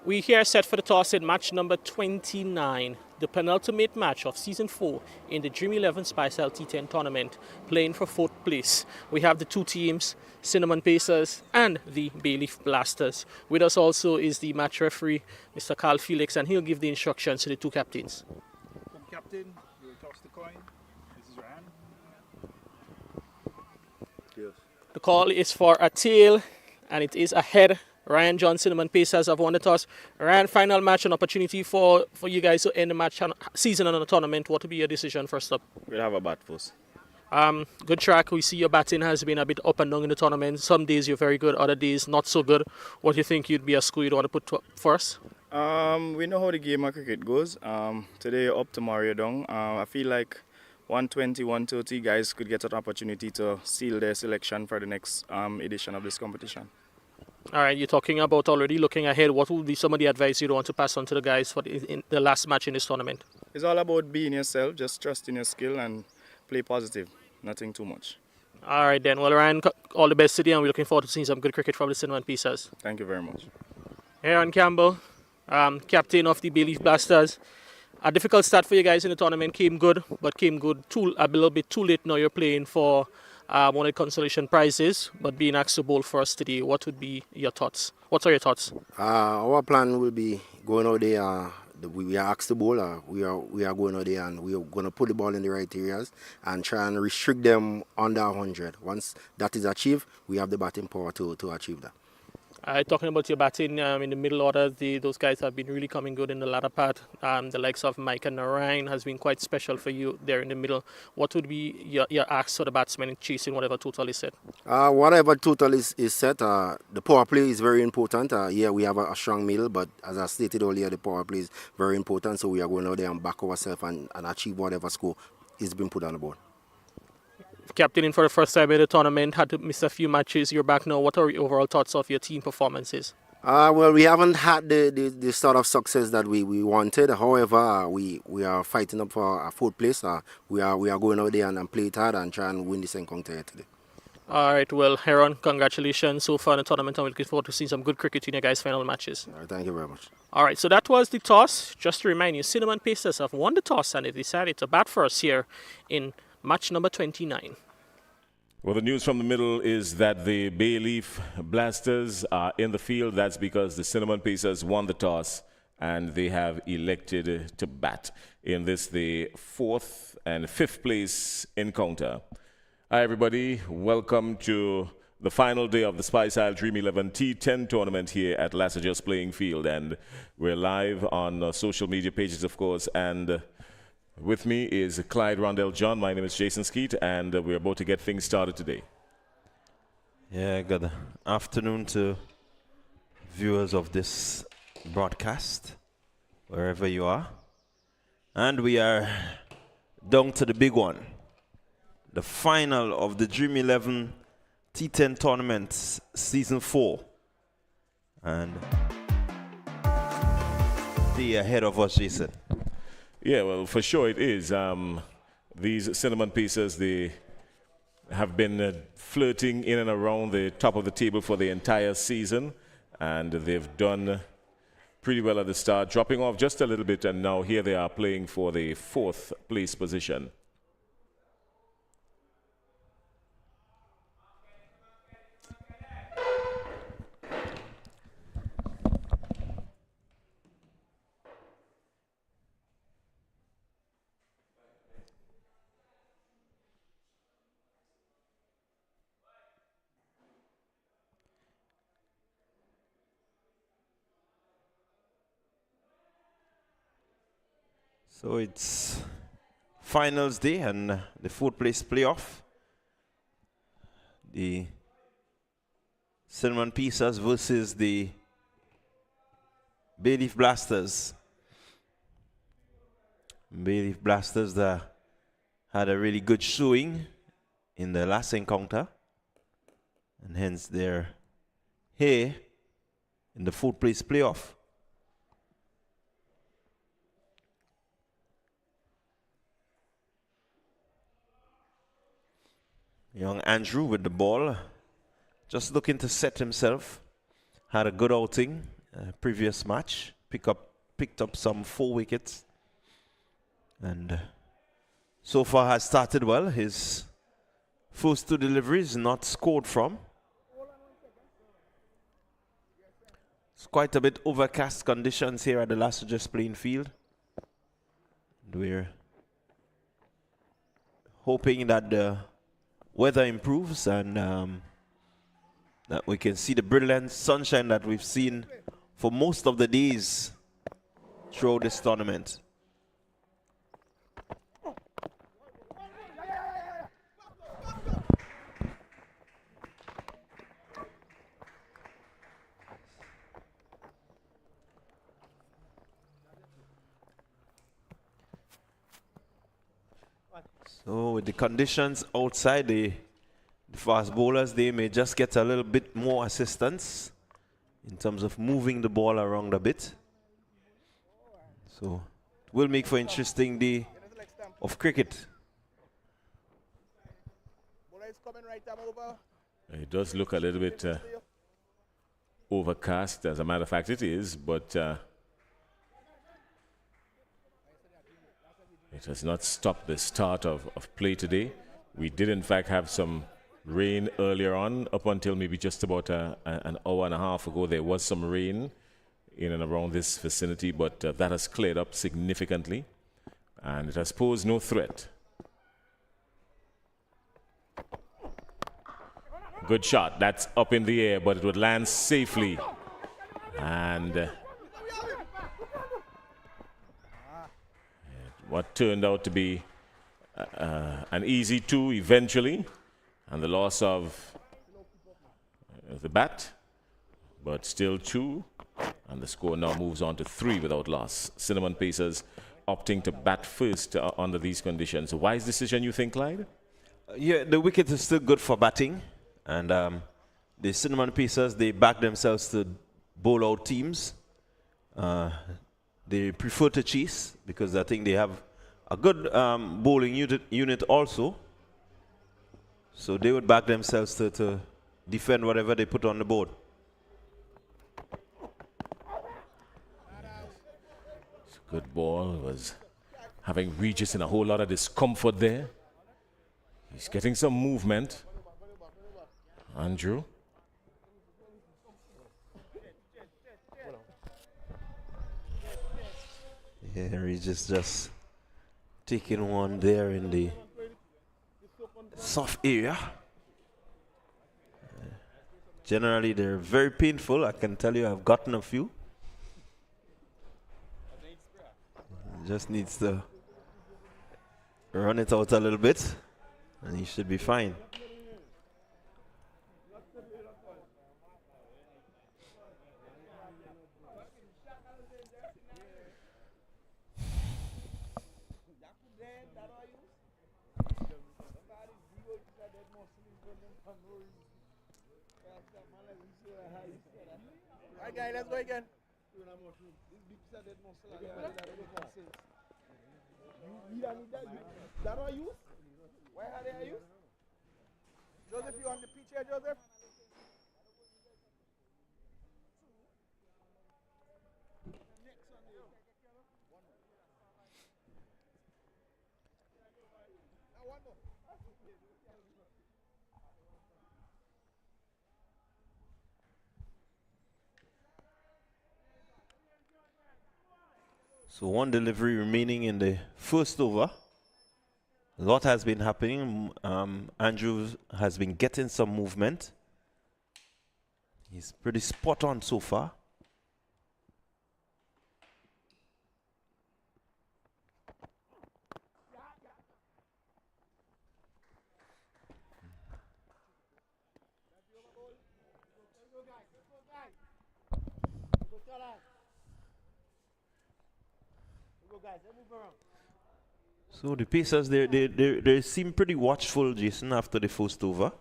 We here set for the toss in match number 29, the penultimate match of season 4 in the Dream 11 Spicel T10 tournament, playing for 4th place. We have the two teams, Cinnamon Pacers and the Bayleaf Blasters. With us also is the match referee, Mr. Carl Felix, and he'll give the instructions to the two captains. Come captain, you will toss the coin. This is your hand. Yes. The call is for a tail, and it is a head. Ryan John, Cinnamon Pacers have won the toss. Ryan, final match, an opportunity for you guys to end the match season and the tournament. What will be your decision first up? We'll have a bat first. Good track. We see your batting has been a bit up and down in the tournament. Some days you're very good, other days not so good. What do you think you'd be a score you'd want to put first? We know how the game of cricket goes. Today you're up, tomorrow you're down. I feel like 120, 130 guys could get an opportunity to seal their selection for the next edition of this competition. All right, you're talking about already looking ahead. What would be some of the advice you'd want to pass on to the guys for in the last match in this tournament? It's all about being yourself, just trust in your skill and play positive. Nothing too much. All right then. Well, Ryan, all the best today, and we're looking forward to seeing some good cricket from the Cinnamon Pacers. Thank you very much. Aaron Campbell, captain of the Bayleaf Blasters. A difficult start for you guys in the tournament. Came good, but came good a little bit too late now. You're playing for one of the consolation prizes, but being asked to bowl first today. What would be your thoughts? What are your thoughts? Our plan will be going out there. We are asked to bowl. We are going out there and we are going to put the ball in the right areas and try and restrict them under 100. Once that is achieved, we have the batting power to achieve that. Talking about your batting in the middle order, those guys have been really coming good in the latter part. The likes of Mike and Narayan has been quite special for you there in the middle. What would be your ask for the batsmen in chasing whatever total is set? Whatever total is set, the power play is very important. Yeah, we have a strong middle, but as I stated earlier, the power play is very important. So we are going out there and back ourselves and achieve whatever score is being put on the board. Captaining for the first time in the tournament, had to miss a few matches. You're back now. What are your overall thoughts of your team performances? Well, we haven't had the sort of success that we wanted. However, we are fighting up for a 4th place. We are going out there and play it hard and try and win this encounter today. All right, well, Heron, congratulations so far in the tournament, and we're looking forward to seeing some good cricket in your guys' final matches. All right, thank you very much. All right, so that was the toss. Just to remind you, Cinnamon Pacers have won the toss and they decided to bat first here in match number 29. Well, the news from the middle is that the Bayleaf Blasters are in the field. That's because the Cinnamon Pacers won the toss and they have elected to bat in this, the 4th and 5th place encounter. Hi, everybody. Welcome to the final day of the Spicel Dream 11 T10 tournament here at Lassagers Playing Field. And we're live on social media pages, of course, and with me is Clyde Rondell John. My name is Jason Skeet, and we're about to get things started today. Yeah, good afternoon to viewers of this broadcast, wherever you are. And we are down to the big one, the final of the Dream 11 T10 tournament, season 4. And the ahead of us, Jason. Yeah, well, for sure it is. These Cinnamon Pacers, they have been flirting in and around the top of the table for the entire season, and they've done pretty well at the start, dropping off just a little bit, and now here they are playing for the 4th place position. So it's finals day and the 4th place playoff. The Cinnamon Pacers versus the Bayleaf Blasters. Bayleaf Blasters had a really good showing in the last encounter, and hence they're here in the 4th place playoff. Young Andrew with the ball, just looking to set himself. Had a good outing previous match. Picked up some 4 wickets. And so far has started well. His first 2 deliveries not scored from. It's quite a bit overcast conditions here at the Lasseter playing field. We're hoping that the weather improves and that we can see the brilliant sunshine that we've seen for most of the days throughout this tournament. So with the conditions outside, the fast bowlers, they may just get a little bit more assistance in terms of moving the ball around a bit. So it will make for an interesting day of cricket. It does look a little bit overcast. As a matter of fact, it is, but it has not stopped the start of play today. We did, in fact, have some rain earlier on. Up until maybe just about an hour and a half ago, there was some rain in and around this vicinity, but that has cleared up significantly, and it has posed no threat. Good shot. That's up in the air, but it would land safely. And what turned out to be an easy 2 eventually, and the loss of the bat, but still 2, and the score now moves on to 3 without loss. Cinnamon Pacers opting to bat first under these conditions. A wise decision, you think, Clyde? Yeah, the wicket is still good for batting, and the Cinnamon Pacers, they back themselves to bowl out teams. They prefer to chase because I think they have a good bowling unit also. So they would back themselves to defend whatever they put on the board. Good ball. Was having Regis in a whole lot of discomfort there. He's getting some movement. Andrew. Yeah, Regis just taking one there in the soft area. Generally, they're very painful. I can tell you I've gotten a few. Just needs to run it out a little bit, and he should be fine. Alright guys, let's go again. That are you? Where are they used? Joseph, you on the pitch here, Joseph? So 1 delivery remaining in the first over. A lot has been happening. Andrew has been getting some movement. He's pretty spot on so far. So the Pacers, they seem pretty watchful, Jason, after the first over.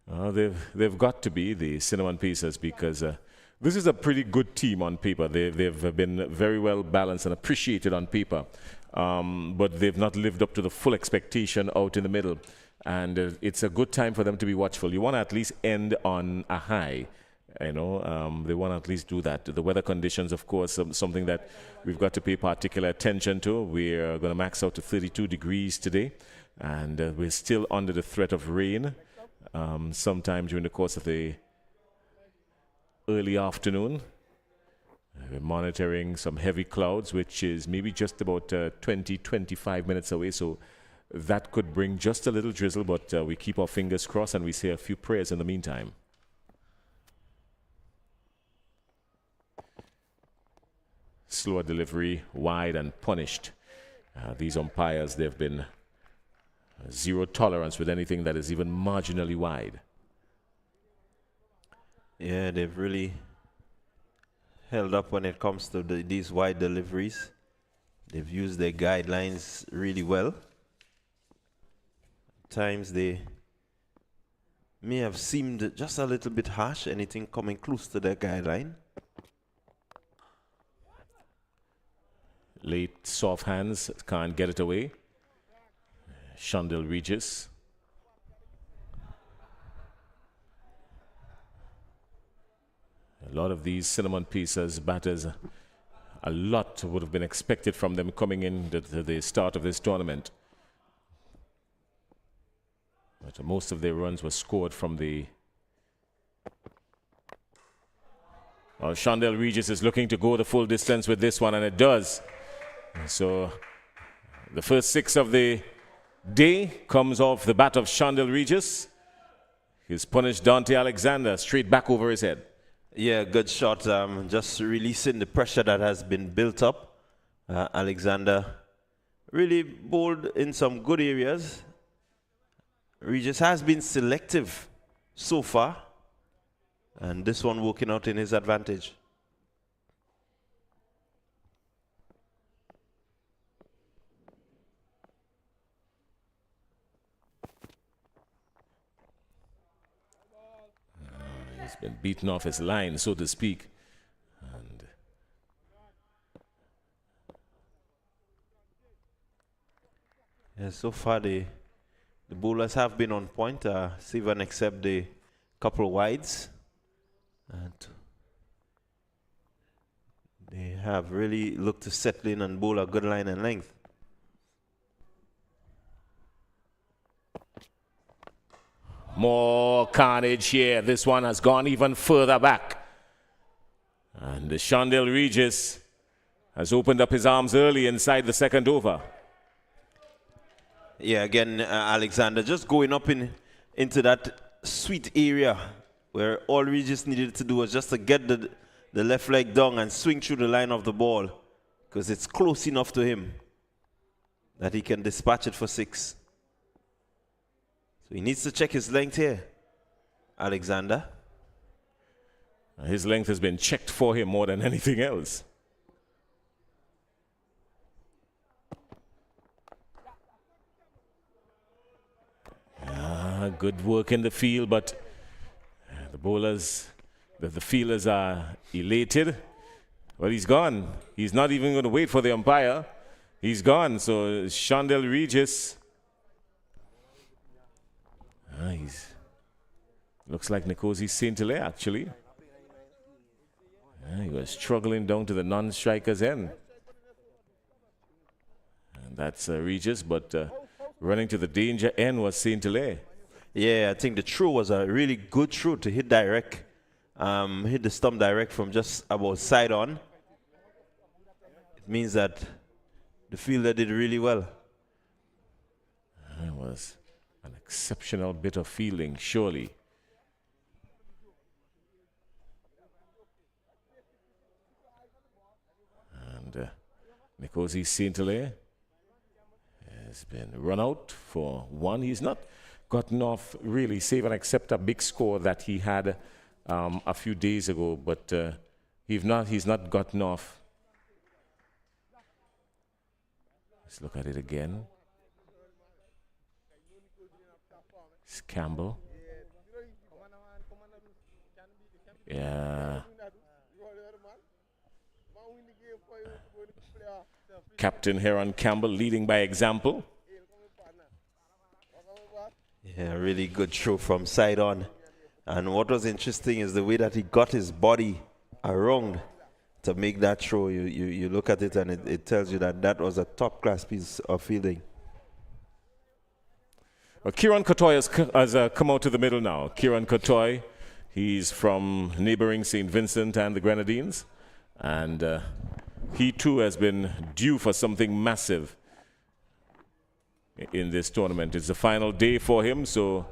They've got to be, the Cinnamon Pacers, because this is a pretty good team on paper. They've been very well balanced and appreciated on paper, but they've not lived up to the full expectation out in the middle. And it's a good time for them to be watchful. You want to at least end on a high. They want to at least do that. The weather conditions, of course, something that we've got to pay particular attention to. We're going to max out to 32 degrees today, and we're still under the threat of rain sometime during the course of the early afternoon. We're monitoring some heavy clouds, which is maybe just about 20-25 minutes away, so that could bring just a little drizzle, but we keep our fingers crossed and we say a few prayers in the meantime. Slower delivery, wide and punished. These umpires, they've been zero tolerance with anything that is even marginally wide. Yeah, they've really held up when it comes to these wide deliveries. They've used their guidelines really well. At times they may have seemed just a little bit harsh, anything coming close to their guideline. Late soft hands, can't get it away. Shondell Regis. A lot of these Cinnamon Pieces batters, a lot would have been expected from them coming in to the start of this tournament. But most of their runs were scored from the... Well, Shondell Regis is looking to go the full distance with this one, and it does. So the first 6 of the day comes off the bat of Shondell Regis. He's punished Dante Alexander straight back over his head. Yeah, good shot. Just releasing the pressure that has been built up. Alexander really bowled in some good areas. Regis has been selective so far, and this one working out in his advantage. He's been beaten off his line, so to speak. And yeah, so far the bowlers have been on point. Sivan except the couple wides. And they have really looked to settle in and bowl a good line and length. more carnage here. This one has gone even further back. And the Shondell Regis has opened up his arms early inside the second over. Yeah, again, Alexander just going up into that sweet area where all Regis needed to do was just to get the left leg down and swing through the line of the ball, because it's close enough to him that he can dispatch it for 6. So he needs to check his length here, Alexander. His length has been checked for him more than anything else. Good work in the field, but the bowlers, the fielders are elated. Well, he's gone. He's not even going to wait for the umpire. He's gone. So Shondell Regis. Looks like Nkosi Saint-Hilaire, actually. He was struggling down to the non-striker's end. And that's Regis, but running to the danger end was Saint-Hilaire. Yeah, I think the throw was a really good throw to hit direct. Hit the stump direct from just about side on. It means that the fielder did really well. It was an exceptional bit of fielding, surely. And Nkosi Saint-Hilaire has been run out for 1. He's not gotten off really, save and except a big score that he had a few days ago, but he's not gotten off. Let's look at it again. It's Campbell. Yeah. Captain Heron Campbell leading by example. Yeah, really good throw from side on. And what was interesting is the way that he got his body around to make that throw. You look at it and it tells you that that was a top-class piece of fielding. Well, Kieran Kotoy has come out to the middle now. Kieran Kotoy, he's from neighboring St. Vincent and the Grenadines. And he too has been due for something massive in this tournament. It's the final day for him, so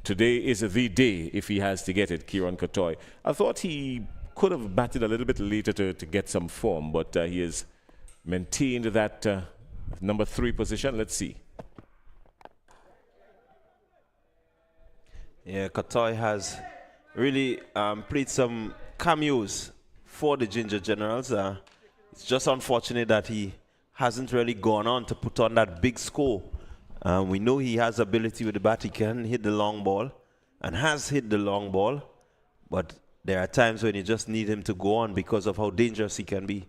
today is the day if he has to get it, Kieran Kotoy. I thought he could have batted a little bit later to get some form, but he has maintained that number 3 position. Let's see. Yeah, Kotoy has really played some cameos for the Ginger Generals. It's just unfortunate that he hasn't really gone on to put on that big score. We know he has ability with the bat. He can hit the long ball and has hit the long ball, but there are times when you just need him to go on because of how dangerous he can be.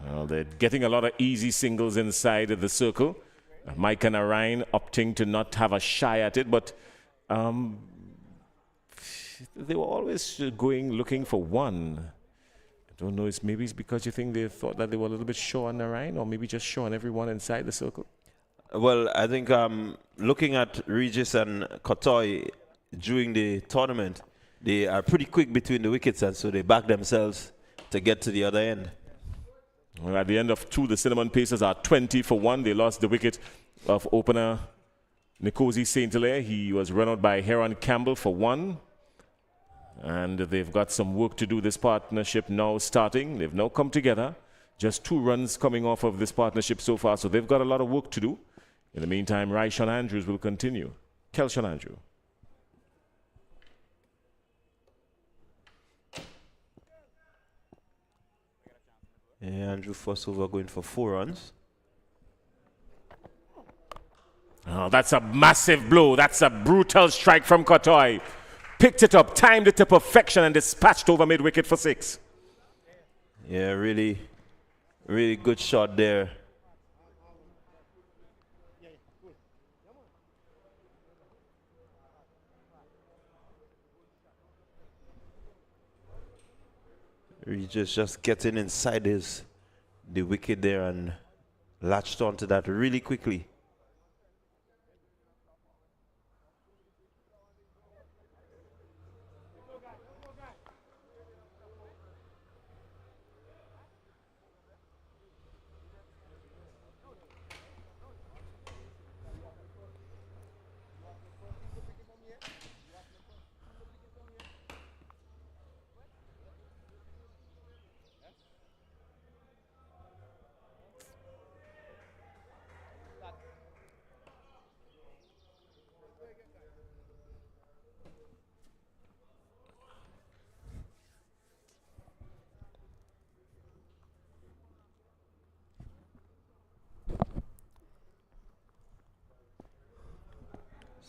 Well, they're getting a lot of easy singles inside of the circle. Mike and Arine opting to not have a shy at it, but they were always looking for one. I don't know, maybe it's because you think they thought that they were a little bit short on Arine, or maybe just short on everyone inside the circle. Well, I think looking at Regis and Kotoy during the tournament, they are pretty quick between the wickets, and so they back themselves to get to the other end. Well, at the end of 2, the Cinnamon Pacers are 20 for 1. They lost the wicket of opener Nkosi St. Hilaire. He was run out by Heron Campbell for 1. And they've got some work to do. This partnership now starting. They've now come together. Just 2 runs coming off of this partnership so far. So they've got a lot of work to do. In the meantime, Raishan Andrews will continue. Kelshan Andrew. Yeah, Andrew first over going for 4 runs. Oh, that's a massive blow. That's a brutal strike from Kotoy. Picked it up, timed it to perfection, and dispatched over mid-wicket for 6. Yeah, really, really good shot there. Regis just getting inside the wicket there and latched onto that really quickly.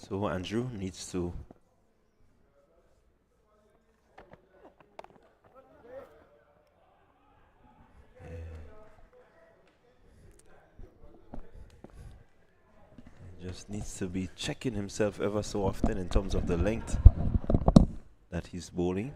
So Andrew needs to just needs to be checking himself ever so often in terms of the length that he's bowling.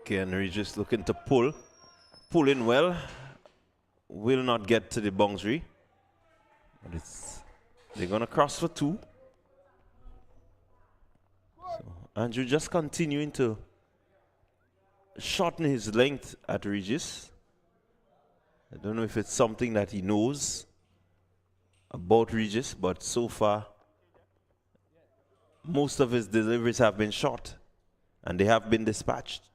Again, Regis looking to pull in well, will not get to the boundary, but they're gonna cross for 2. So Andrew just continuing to shorten his length at Regis. I don't know if it's something that he knows about Regis, but so far most of his deliveries have been short and they have been dispatched.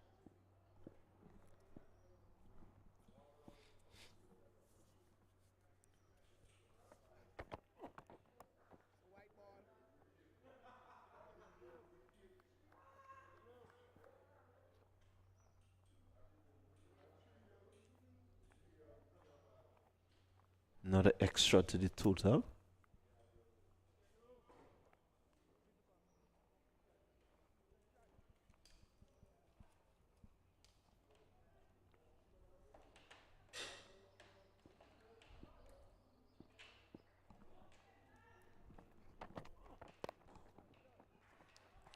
Another extra to the total.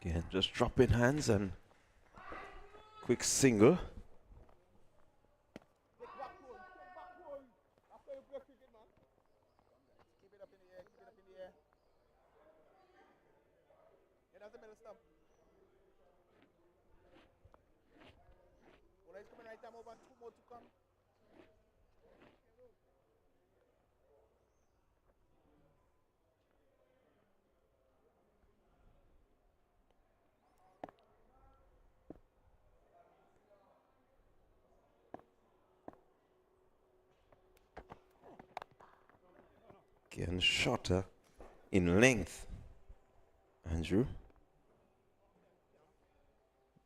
Again, just dropping hands and quick single. Again, shorter in length. Andrew.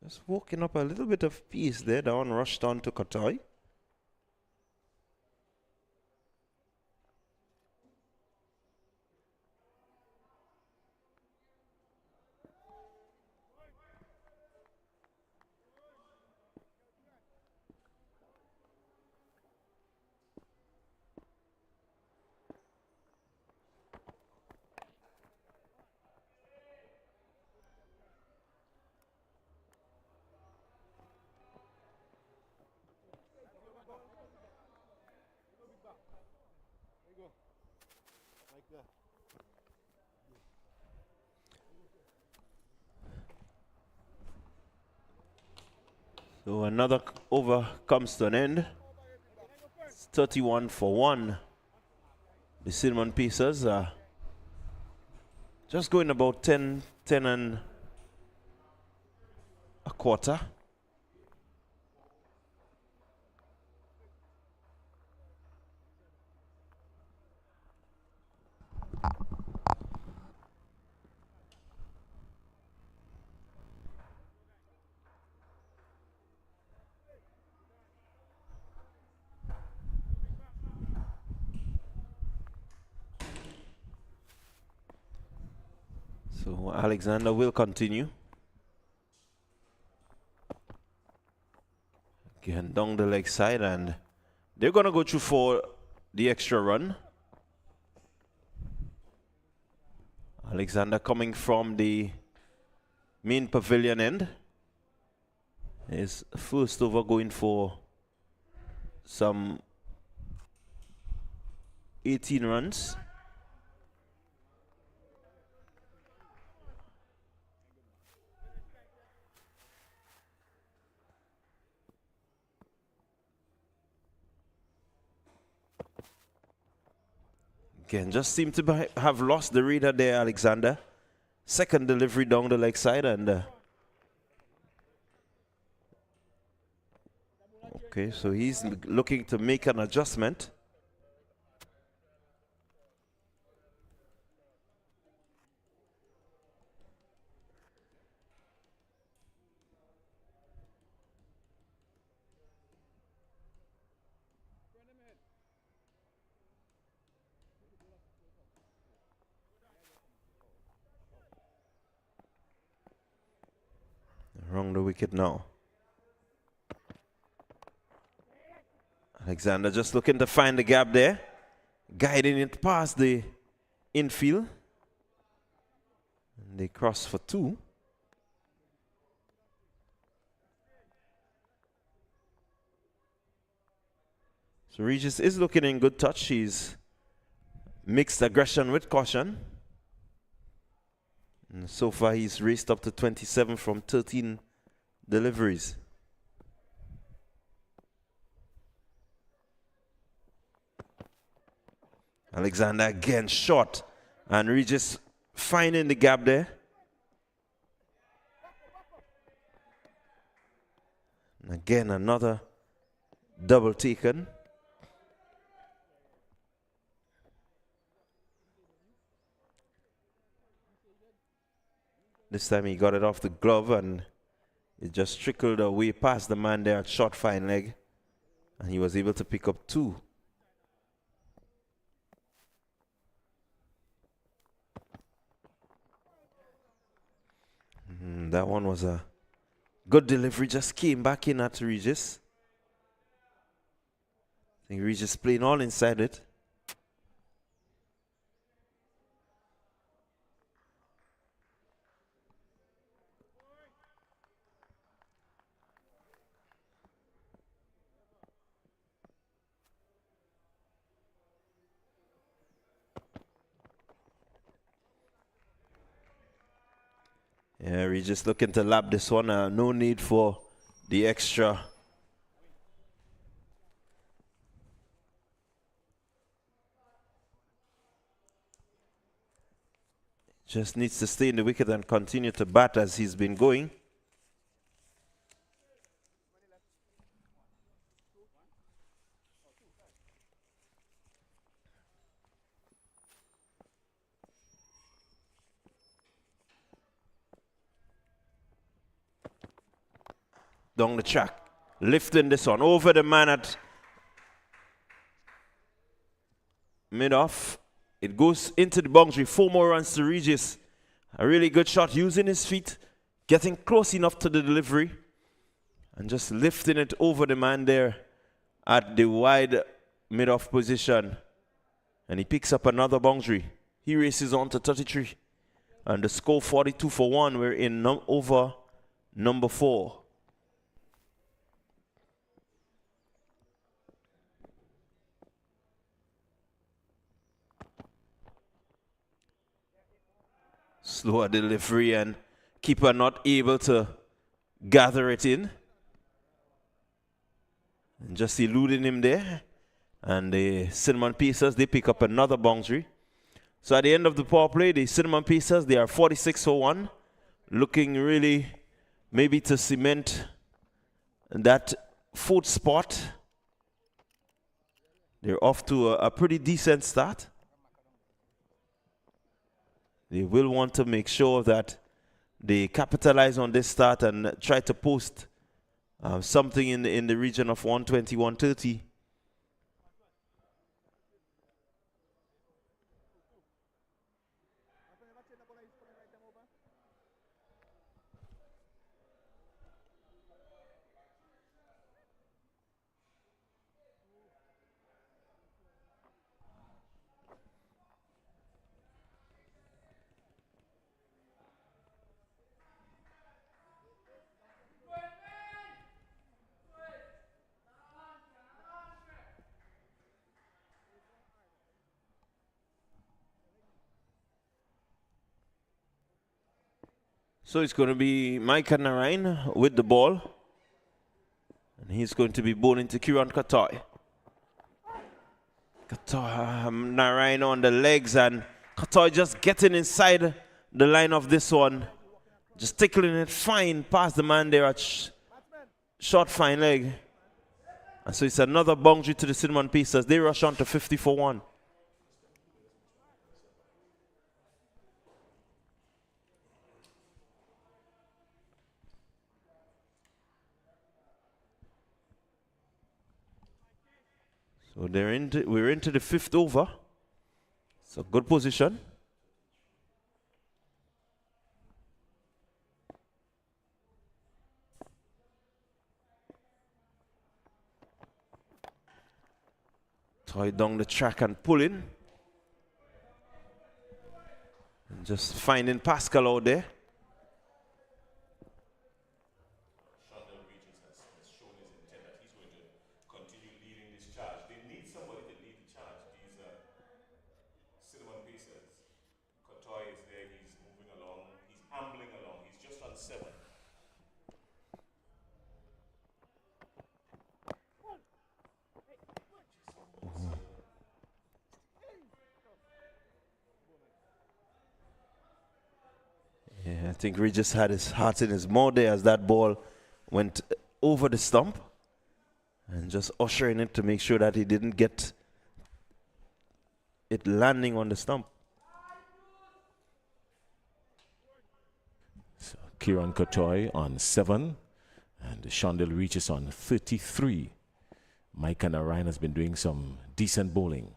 Just walking up a little bit of peace there. That one rushed on to Kotoy. So another over comes to an end. It's 31-1. The Cinnamon Pacers are just going about 10 and a quarter. So Alexander will continue. Again, down the leg side, and they're going to go through for the extra run. Alexander coming from the main pavilion end. His first over going for some 18 runs. Again, just seem to have lost the reader there, Alexander. Second delivery down the leg side, and okay, so he's looking to make an adjustment. Around the wicket now. Alexander just looking to find the gap there, guiding it past the infield. And they cross for 2. So Regis is looking in good touch. He's mixed aggression with caution. And so far he's raced up to 27 from 13 deliveries. Alexander again short, and Regis finding the gap there. And again another double taken. This time he got it off the glove and it just trickled away past the man there at short fine leg, and he was able to pick up 2. That one was a good delivery. Just came back in at Regis. I think Regis playing all inside it. Yeah, we just looking to lap this one. No need for the extra. Just needs to stay in the wicket and continue to bat as he's been going. Down the track, lifting this one over the man at mid-off. It goes into the boundary. 4 more runs to Regis. A really good shot using his feet, getting close enough to the delivery, and just lifting it over the man there at the wide mid-off position. And he picks up another boundary. He races on to 33. And the score 42 for 1. We're in over number 4. Slower delivery and keeper not able to gather it in. And just eluding him there. And the Cinnamon Pacers, they pick up another boundary. So at the end of the power play, the Cinnamon Pacers, they are 46 for 1. Looking really maybe to cement that 4th spot. They're off to a pretty decent start. They will want to make sure that they capitalize on this start and try to post something in the region of 120, 130. So it's going to be Micah Narain with the ball. And he's going to be bowling to Kiran Katoy. Narain on the legs, and Katoy just getting inside the line of this one. Just tickling it fine past the man there at short fine leg. And so it's another boundary to the Cinnamon Pacers. They rush on to 50 for 1. So we're into the 5th over. It's a good position. Toy down the track and pulling. And just finding Pascal out there. Yeah, I think Regis had his heart in his mouth there as that ball went over the stump, and just ushering it to make sure that he didn't get it landing on the stump. So Kiran Katoy on 7 and Shondell Regis on 33. Micah Narain has been doing some decent bowling.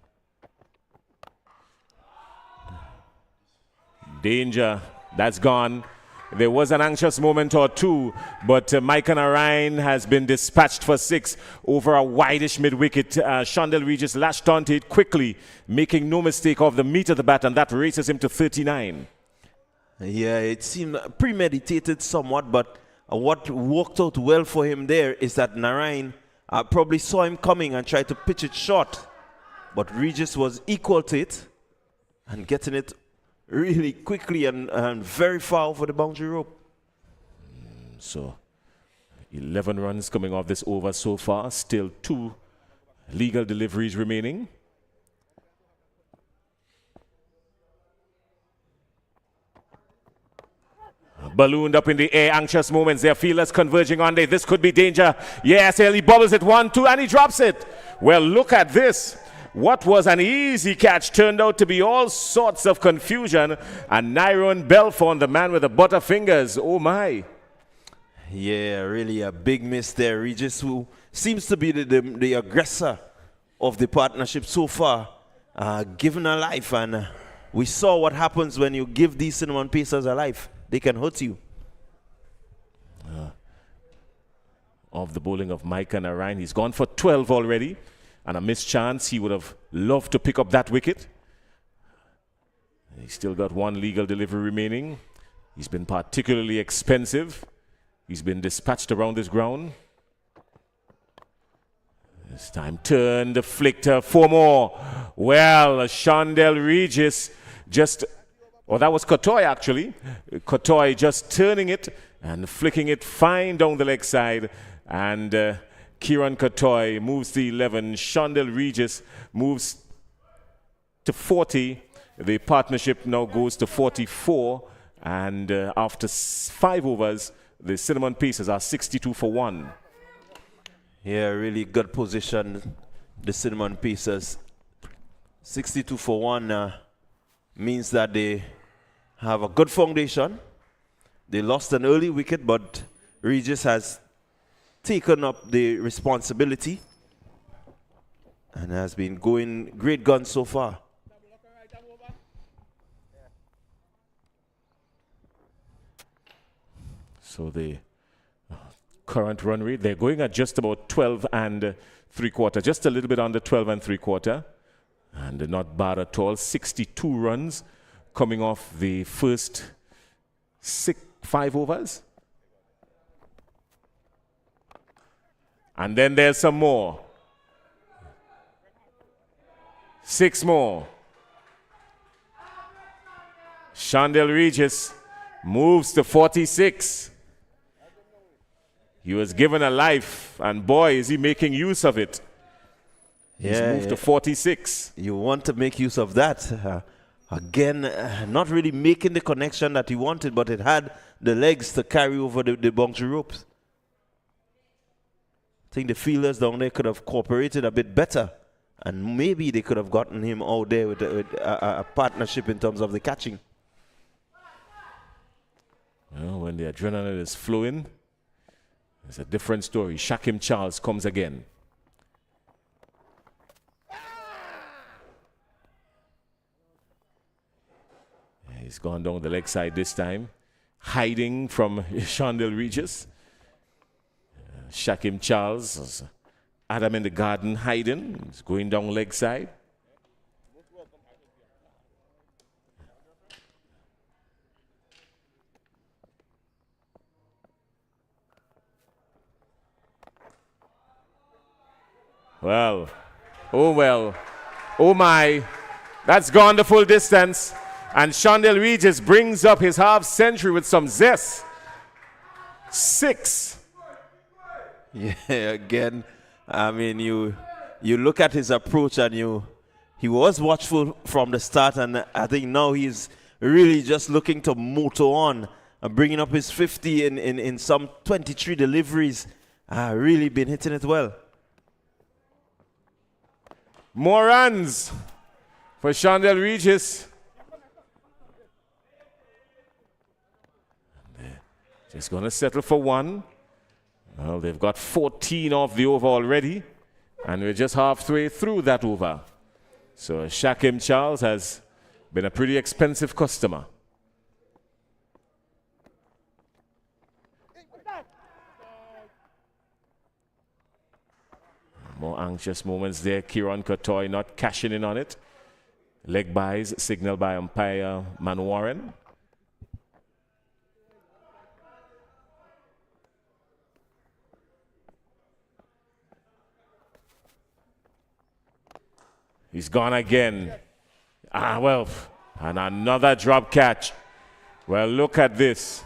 Danger. That's gone. There was an anxious moment or two, but Micah Narayan has been dispatched for 6 over a wideish mid-wicket. Shondell Regis lashed onto it quickly, making no mistake of the meat of the bat, and that races him to 39. Yeah, it seemed premeditated somewhat, but what worked out well for him there is that Narayan probably saw him coming and tried to pitch it short, but Regis was equal to it and getting it really quickly and very far over the boundary rope. So 11 runs coming off this over so far. Still 2 legal deliveries remaining. Ballooned up in the air, anxious moments. Their fielders converging on there. This could be danger. Yes, he bobbles it 1-2 and he drops it. Well, look at this. What was an easy catch turned out to be all sorts of confusion. And Nyron Belfont, the man with the butterfingers, oh my. Yeah, really a big miss there. Regis, who seems to be the aggressor of the partnership so far, given a life. And we saw what happens when you give these cinnamon pacers a life. They can hurt you. Of the bowling of Micah Narayan, he's gone for 12 already. And a missed chance, he would have loved to pick up that wicket. He's still got 1 legal delivery remaining. He's been particularly expensive. He's been dispatched around this ground. This time turned, flicked 4 more. Well, Shondell Regis just, that was Kotoy actually. Kotoy just turning it and flicking it fine down the leg side. And Kieran Kotoy moves to 11. Shondell Regis moves to 40. The partnership now goes to 44. And after 5 overs, the Cinnamon Pacers are 62 for 1. Yeah, really good position, the Cinnamon Pacers. 62 for 1 means that they have a good foundation. They lost an early wicket, but Regis has taken up the responsibility and has been going great guns so far. So the current run rate, they're going at just about 12 and 3/4, just a little bit under 12 and 3/4, and not bad at all. 62 runs coming off the first 5 overs. And then there's some more. 6 more. Shondell Regis moves to 46. He was given a life, and boy, is he making use of it. He's moved to 46. You want to make use of that. Again, not really making the connection that he wanted, but it had the legs to carry over the boundary ropes. I think the fielders down there could have cooperated a bit better, and maybe they could have gotten him out there with a partnership in terms of the catching. Well, when the adrenaline is flowing, it's a different story. Shakim Charles comes again. He's gone down the leg side this time, hiding from Shondell Regis. Shakim Charles, Adam in the garden hiding. He's going down leg side. Well, oh my, that's gone the full distance. And Shondell Regis brings up his half century with some zest. 6. Yeah, again, I mean, you look at his approach and he was watchful from the start, and I think now he's really just looking to motor on and bringing up his 50 in some 23 deliveries. Really been hitting it well. More runs for Shondell Regis. Just going to settle for 1. Well, they've got 14 off the over already, and we're just halfway through that over. So Shakim Charles has been a pretty expensive customer. More anxious moments there. Kieran Cotoy not cashing in on it. Leg buys signaled by umpire Man Warren. He's gone again. Well, and another drop catch. Well, look at this.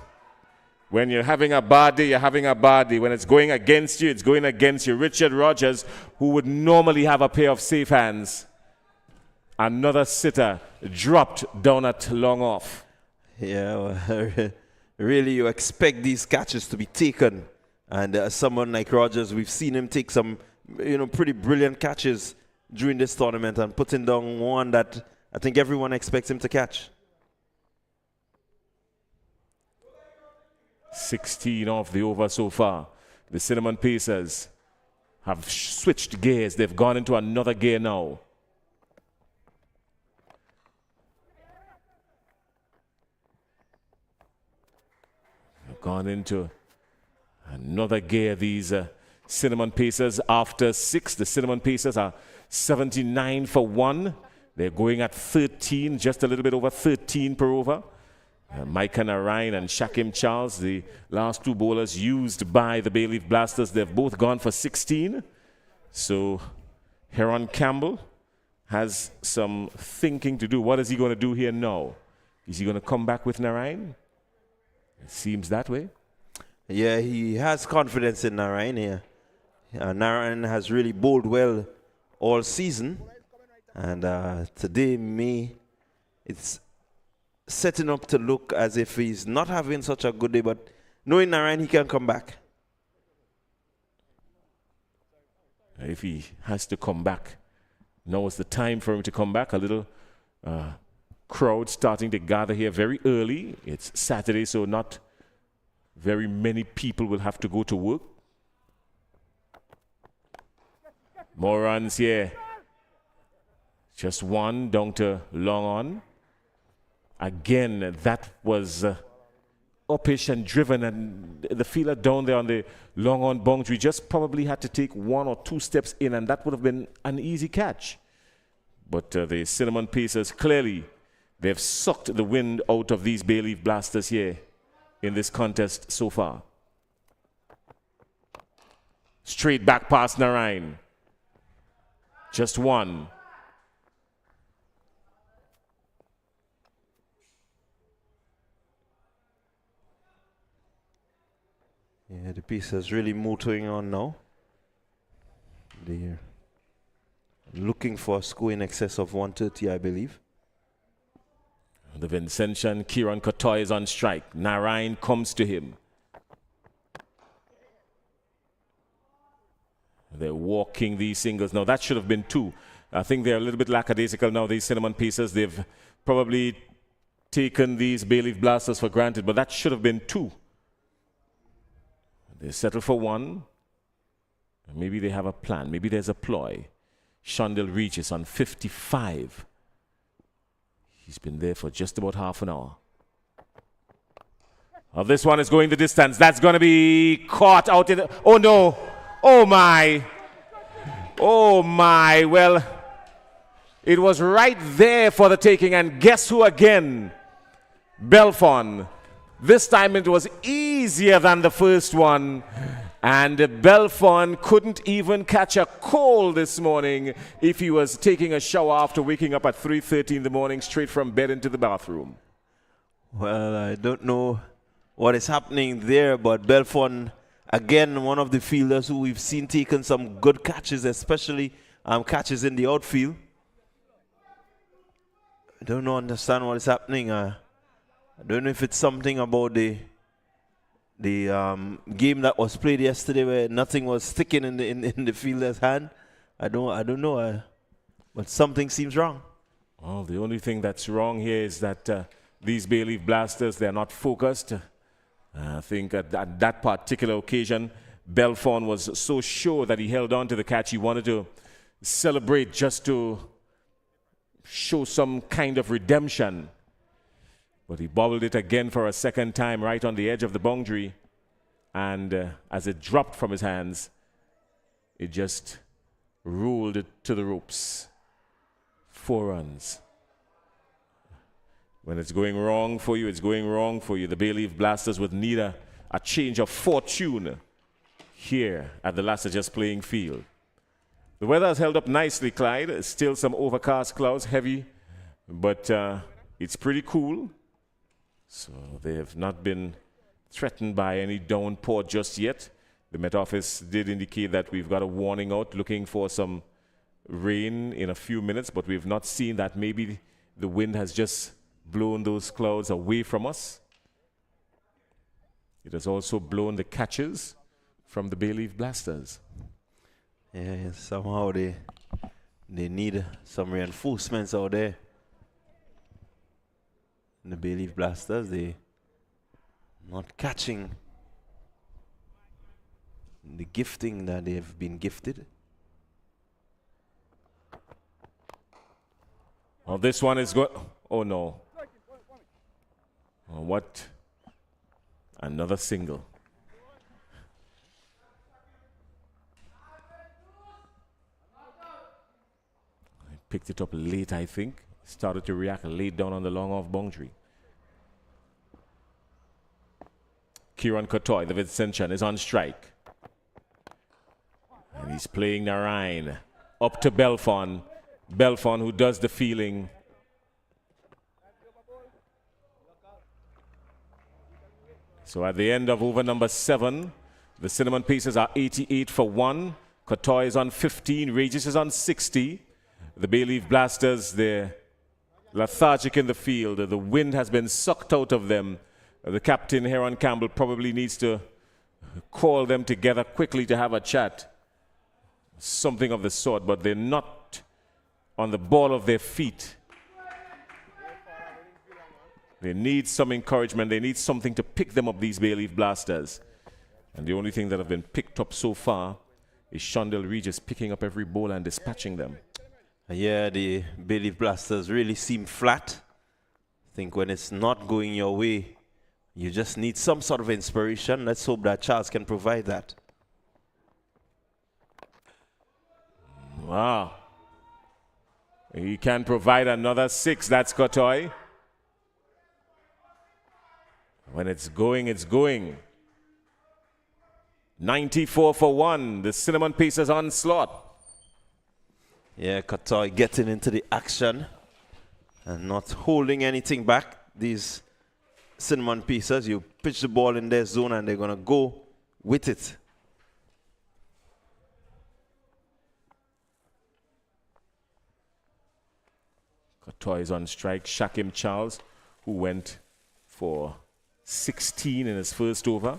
When you're having a bad day, you're having a bad day. When it's going against you, it's going against you. Richard Rogers, who would normally have a pair of safe hands. Another sitter dropped down at long off. Yeah, well, really, you expect these catches to be taken. And someone like Rogers, we've seen him take some, pretty brilliant catches during this tournament and putting down one that I think everyone expects him to catch. 16 off the over so far. The Cinnamon Pacers have switched gears. They've gone into another gear now. They've gone into another gear, these Cinnamon Pacers. After 6, the Cinnamon Pacers are 79 for 1. They're going at 13, just a little bit over 13 per over. Micah Narayan and Shakim Charles, the last two bowlers used by the Bayleaf Blasters, they've both gone for 16. So Heron Campbell has some thinking to do. What is he going to do here now? Is he going to come back with Narayan? It seems that way. Yeah, he has confidence in Narayan here. Narayan has really bowled well all season. And today, it's setting up to look as if he's not having such a good day, but knowing Narayan, he can come back. If he has to come back, now is the time for him to come back. A little crowd starting to gather here very early. It's Saturday, so not very many people will have to go to work. More runs here. Just one down to long on. Again, that was uppish and driven, and the fielder down there on the long on boundary just probably had to take 1 or 2 steps in, and that would have been an easy catch. But the Cinnamon Pacers, clearly, they've sucked the wind out of these Bayleaf Blasters here in this contest so far. Straight back past Narayan. Just one. Yeah, the Pacers really motoring on now. They're looking for a score in excess of 130, I believe. The Vincentian Kieran Kotoy is on strike. Narayan comes to him. They're walking these singles. Now, that should have been 2. I think they're a little bit lackadaisical now, these Cinnamon Pacers. They've probably taken these Bayleaf Blasters for granted, but that should have been 2. They settle for 1. Maybe they have a plan. Maybe there's a ploy. Shondell reaches on 55. He's been there for just about half an hour. Oh, this one is going the distance. That's going to be caught out in the... Oh, no. Oh, my. Oh, my. Well, it was right there for the taking. And guess who again? Belfon. This time it was easier than the first one. And Belfon couldn't even catch a cold this morning if he was taking a shower after waking up at 3:30 in the morning straight from bed into the bathroom. Well, I don't know what is happening there, but Belfon, again, one of the fielders who we've seen taking some good catches, especially catches in the outfield. I don't understand what is happening. I don't know if it's something about the game that was played yesterday where nothing was sticking in the fielder's hand. I don't know, but something seems wrong. Well, the only thing that's wrong here is that these Bayleaf Blasters, they're not focused. I think at that particular occasion, Belfon was so sure that he held on to the catch, he wanted to celebrate just to show some kind of redemption. But he bobbled it again for a second time right on the edge of the boundary. and as it dropped from his hands, it just rolled it to the ropes. 4 runs. When it's going wrong for you, it's going wrong for you. The Bayleaf Blasters would need a change of fortune here at the Last Just Playing field. The weather has held up nicely, Clyde. Still some overcast clouds, heavy, but it's pretty cool. So they have not been threatened by any downpour just yet. The Met Office did indicate that we've got a warning out looking for some rain in a few minutes, but we've not seen that. Maybe the wind has just blown those clouds away from us. It has also blown the catches from the Bayleaf Blasters. Yeah, somehow they need some reinforcements out there. And the Bayleaf Blasters, they not catching the gifting that they've been gifted. Oh, this one is good. Oh no. Oh, what? Another single. I picked it up late, I think. Started to react late down on the long off boundary. Kieran Kotoy, the Vincentian, is on strike. And he's playing Narayan up to Belfon. Belfon, who does the fielding. So at the end of over number 7, the Cinnamon Pacers are 88 for 1. Kotoy is on 15. Regis is on 60. The Bayleaf Blasters, they're lethargic in the field. The wind has been sucked out of them. The captain, Heron Campbell, probably needs to call them together quickly to have a chat. Something of the sort, but they're not on the ball of their feet. They need some encouragement. They need something to pick them up, these Bayleaf Blasters. And the only thing that have been picked up so far is Shondell Regis picking up every ball and dispatching them. Yeah, the Bayleaf Blasters really seem flat. I think when it's not going your way, you just need some sort of inspiration. Let's hope that Charles can provide that. Wow. He can provide another 6. That's Kotoy. When it's going, it's going. 94 for 1. The Cinnamon Pacers onslaught. Yeah, Kotoy getting into the action and not holding anything back. These Cinnamon Pacers, you pitch the ball in their zone and they're going to go with it. Kotoy is on strike. Shakim Charles, who went for 16 in his first over.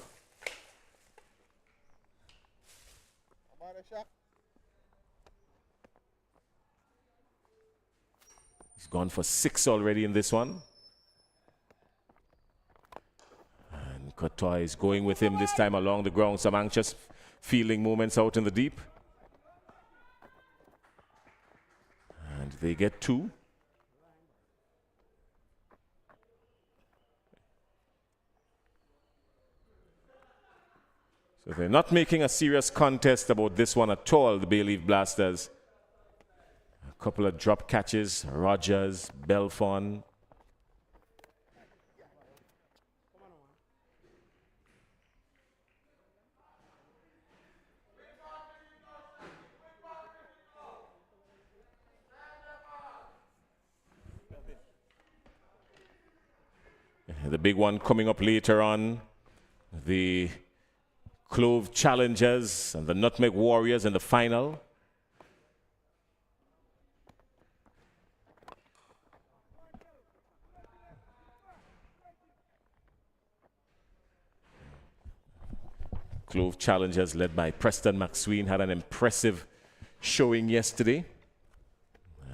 He's gone for 6 already in this one. And Kotoy is going with him this time along the ground. Some anxious fielding moments out in the deep. And they get 2. So they're not making a serious contest about this one at all, the Bayleaf Blasters. A couple of drop catches, Rogers, Belfon. The big one coming up later on, the Clove Challengers and the Nutmeg Warriors in the final. Clove Challengers led by Preston McSween had an impressive showing yesterday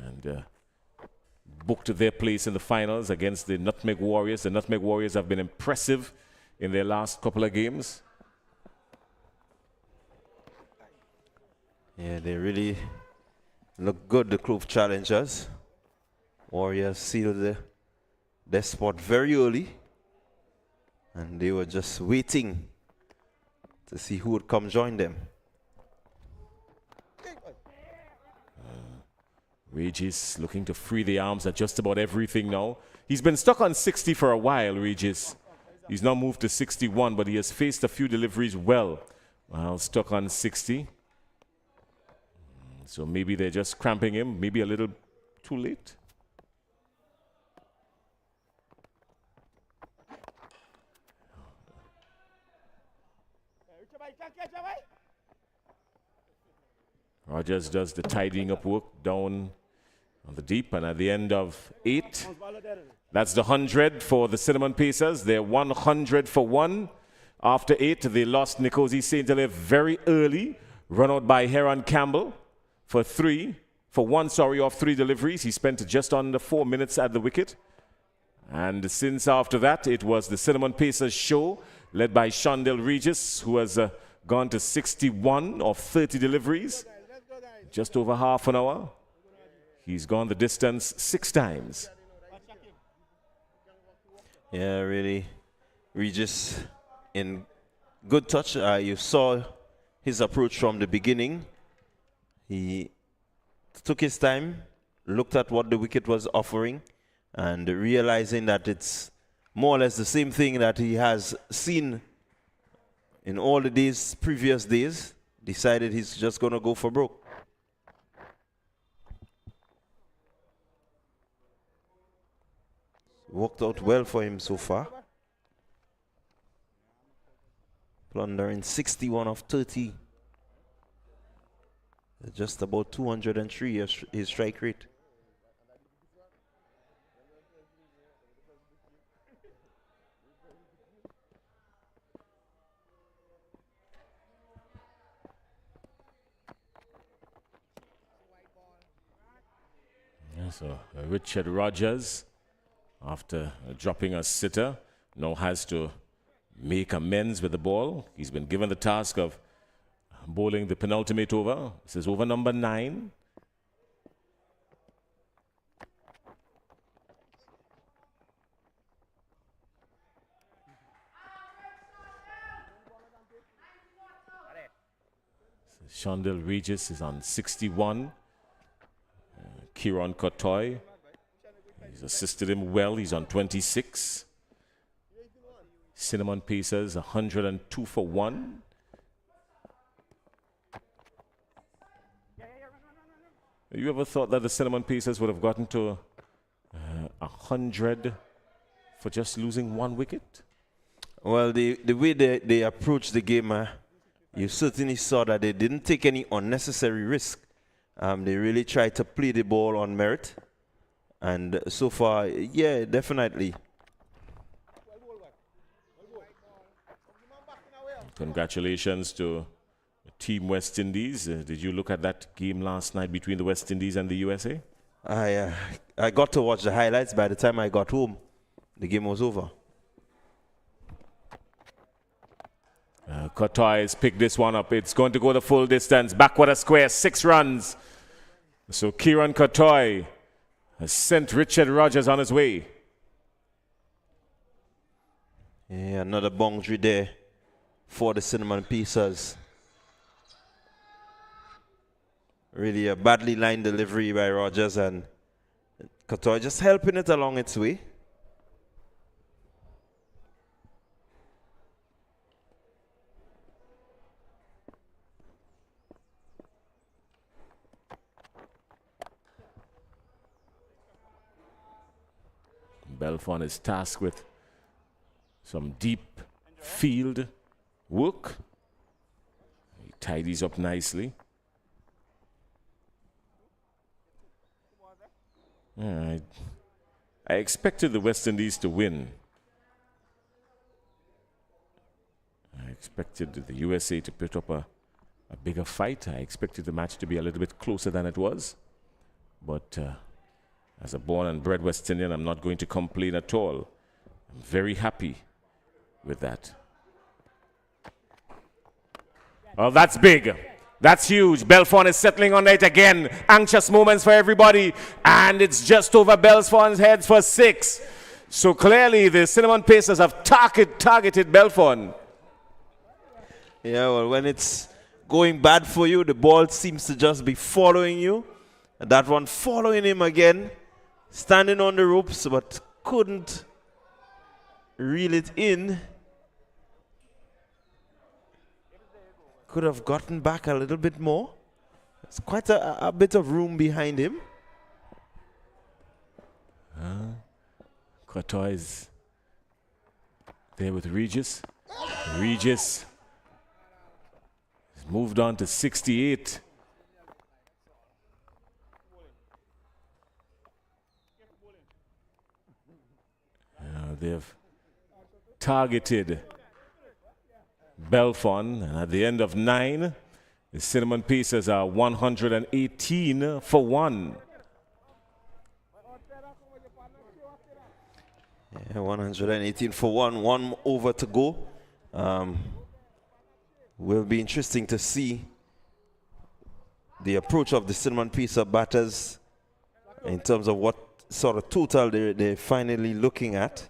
and booked their place in the finals against the Nutmeg Warriors. The Nutmeg Warriors have been impressive in their last couple of games. Yeah, they really look good, the Clove Challengers. Warriors sealed their spot very early, and they were just waiting to see who would come join them. Regis looking to free the arms at just about everything now. He's been stuck on 60 for a while, Regis. He's now moved to 61, but he has faced a few deliveries well while stuck on 60. So maybe they're just cramping him, maybe a little too late. Rogers does the tidying up work down on the deep, and at the end of 8, that's the 100 for the Cinnamon Pacers. They're 100 for 1. After 8, they lost Nkosi St. Hilaire very early, run out by Heron Campbell for 1 off 3 deliveries. He spent just under 4 minutes at the wicket. And since after that, it was the Cinnamon Pacers show, led by Shondell Regis, who has gone to 61 of 30 deliveries, just over half an hour. He's gone the distance 6 times. Yeah, really. Regis in good touch. You saw his approach from the beginning. He took his time, looked at what the wicket was offering, and realizing that it's more or less the same thing that he has seen in all the previous days, decided he's just going to go for broke. Worked out well for him so far. Plundering 61 of 30. Just about 203 his strike rate. Yeah, so Richard Rogers, after dropping a sitter, now has to make amends with the ball. He's been given the task of bowling the penultimate over. This is over number 9. Shondell Regis is on 61. Kieran Kotoy, he's assisted him well. He's on 26. Cinnamon Pacers 102 for 1. You ever thought that the Cinnamon Pacers would have gotten to 100 for just losing 1 wicket? Well, the way they approached the game, you certainly saw that they didn't take any unnecessary risk. They really tried to play the ball on merit. And so far, yeah, definitely. Congratulations to Team West Indies. Did you look at that game last night between the West Indies and the USA? I got to watch the highlights. By the time I got home, the game was over. Kotoy has picked this one up. It's going to go the full distance. Backward a square, 6 runs. So Kieran Kotoy has sent Richard Rogers on his way. Yeah, another boundary there for the Cinnamon Pacers. Really a badly lined delivery by Rogers, and Kotoy just helping it along its way. Belfon is tasked with some deep field work. He tidies up nicely. Yeah, I expected the West Indies to win. I expected the USA to put up a bigger fight. I expected the match to be a little bit closer than it was. But as a born and bred West Indian, I'm not going to complain at all. I'm very happy with that. Oh, that's big. That's huge. Belfon is settling on it again. Anxious moments for everybody. And it's just over Belfon's heads for 6. So clearly the Cinnamon Pacers have targeted Belfon. Yeah, well, when it's going bad for you, the ball seems to just be following you. And that one following him again, standing on the ropes, but couldn't reel it in. Could have gotten back a little bit more. It's quite a bit of room behind him. Courtois there with Regis. Regis has moved on to 68. They've targeted Belfon, and at the end of 9, the Cinnamon Pacers are 118 for 1. Yeah, 118 for 1, 1 over to go. Will be interesting to see the approach of the Cinnamon Pizza batters in terms of what sort of total they're finally looking at.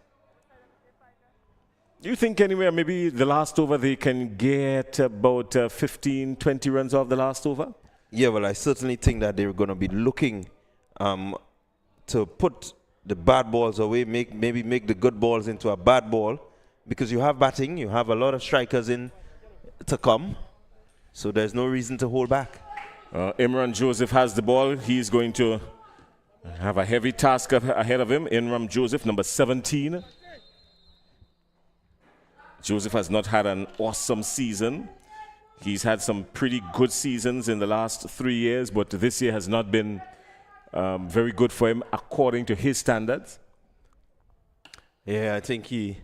Do you think anywhere maybe the last over they can get about 15, 20 runs off the last over? Yeah, well, I certainly think that they're going to be looking to put the bad balls away, maybe make the good balls into a bad ball, because you have batting, you have a lot of strikers in to come, so there's no reason to hold back. Imran Joseph has the ball. He's going to have a heavy task ahead of him. Imran Joseph, number 17. Joseph has not had an awesome season. He's had some pretty good seasons in the last 3 years, but this year has not been very good for him according to his standards. Yeah, I think he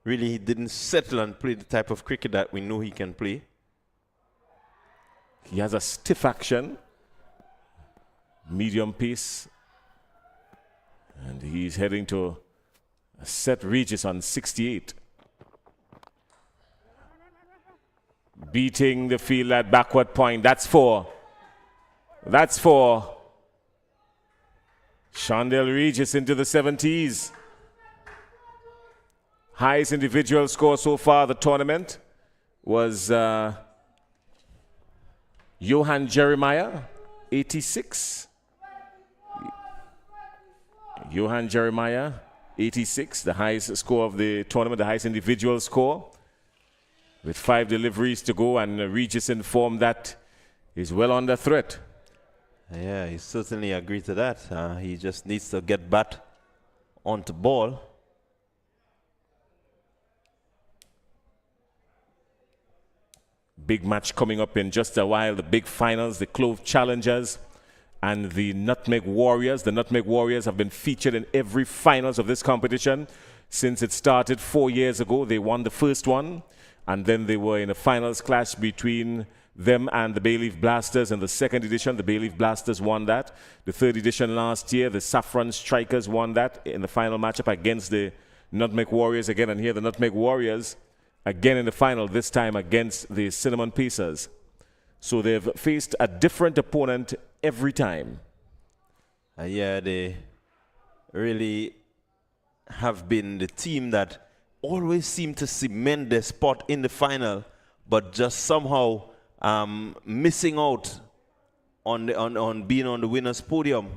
didn't settle and play the type of cricket that we know he can play. He has a stiff action, medium pace, and he's heading to set Regis on 68. Beating the field at backward point. That's 4. That's 4. Shondell Regis into the 70s. Highest individual score so far the tournament was Johan Jeremiah, 86. Johan Jeremiah, 86, the highest score of the tournament, the highest individual score. With 5 deliveries to go, and Regis informed that he's well under threat. Yeah, he certainly agreed to that. He just needs to get bat onto ball. Big match coming up in just a while. The big finals, the Clove Challengers and the Nutmeg Warriors. The Nutmeg Warriors have been featured in every finals of this competition since it started 4 years ago. They won the first one. And then they were in a finals clash between them and the Bayleaf Blasters. In the second edition, the Bayleaf Blasters won that. The third edition last year, the Saffron Strikers won that in the final matchup against the Nutmeg Warriors again. And here the Nutmeg Warriors again in the final, this time against the Cinnamon Pacers. So they've faced a different opponent every time. Yeah, they really have been the team that always seem to cement their spot in the final, but just somehow missing out on being on the winner's podium.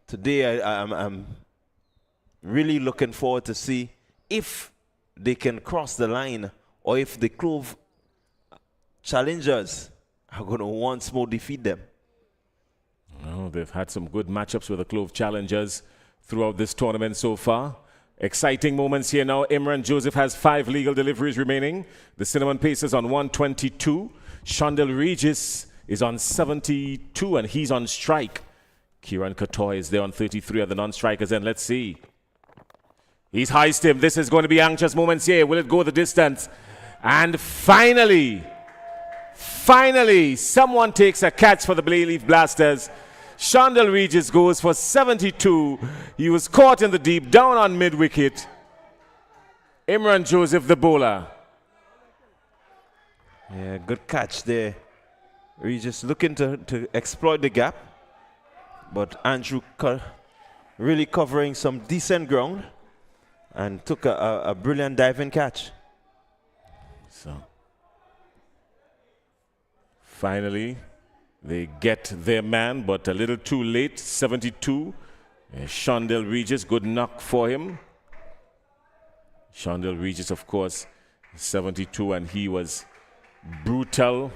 Today, I'm really looking forward to see if they can cross the line, or if the Clove Challengers are going to once more defeat them. Well, they've had some good matchups with the Clove Challengers throughout this tournament so far. Exciting moments here now. Imran Joseph has 5 legal deliveries remaining. The Cinnamon Pacers on 122. Shondell Regis is on 72, and he's on strike. Kieran Katoy is there on 33 of the non-strikers, and let's see. He's heisted him. This is going to be anxious moments here. Will it go the distance? And finally, someone takes a catch for the Bayleaf Blasters. Shondell Regis goes for 72. He was caught in the deep, down on mid-wicket. Imran Joseph, the bowler. Yeah, good catch there. Regis looking to exploit the gap. But Andrew really covering some decent ground and took a brilliant diving catch. So finally, they get their man, but a little too late. 72. Shondell Regis, good knock for him. Shondell Regis, of course, 72, and he was brutal.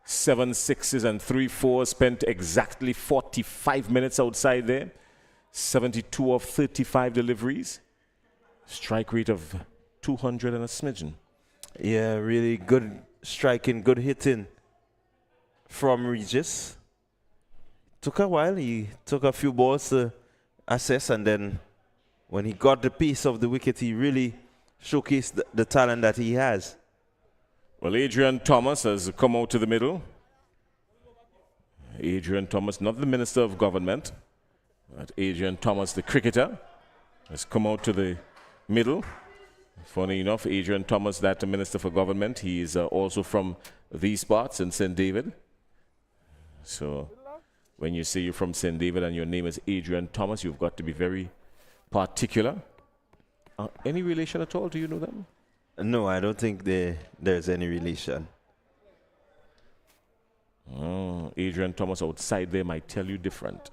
7 6s and 3 4s, spent exactly 45 minutes outside there. 72 of 35 deliveries. Strike rate of 200 and a smidgen. Yeah, really good striking, good hitting from Regis. Took a while. He took a few balls to assess, and then when he got the piece of the wicket, he really showcased the talent that he has. Well, Adrian Thomas has come out to the middle. Adrian Thomas, not the Minister of Government, but Adrian Thomas, the cricketer, has come out to the middle. Funny enough, Adrian Thomas, that the Minister for Government, he is also from these parts in St. David. So when you say you're from St. David and your name is Adrian Thomas, you've got to be very particular. Any relation at all? Do you know them? No, I don't think there's any relation. Oh, Adrian Thomas outside there might tell you different.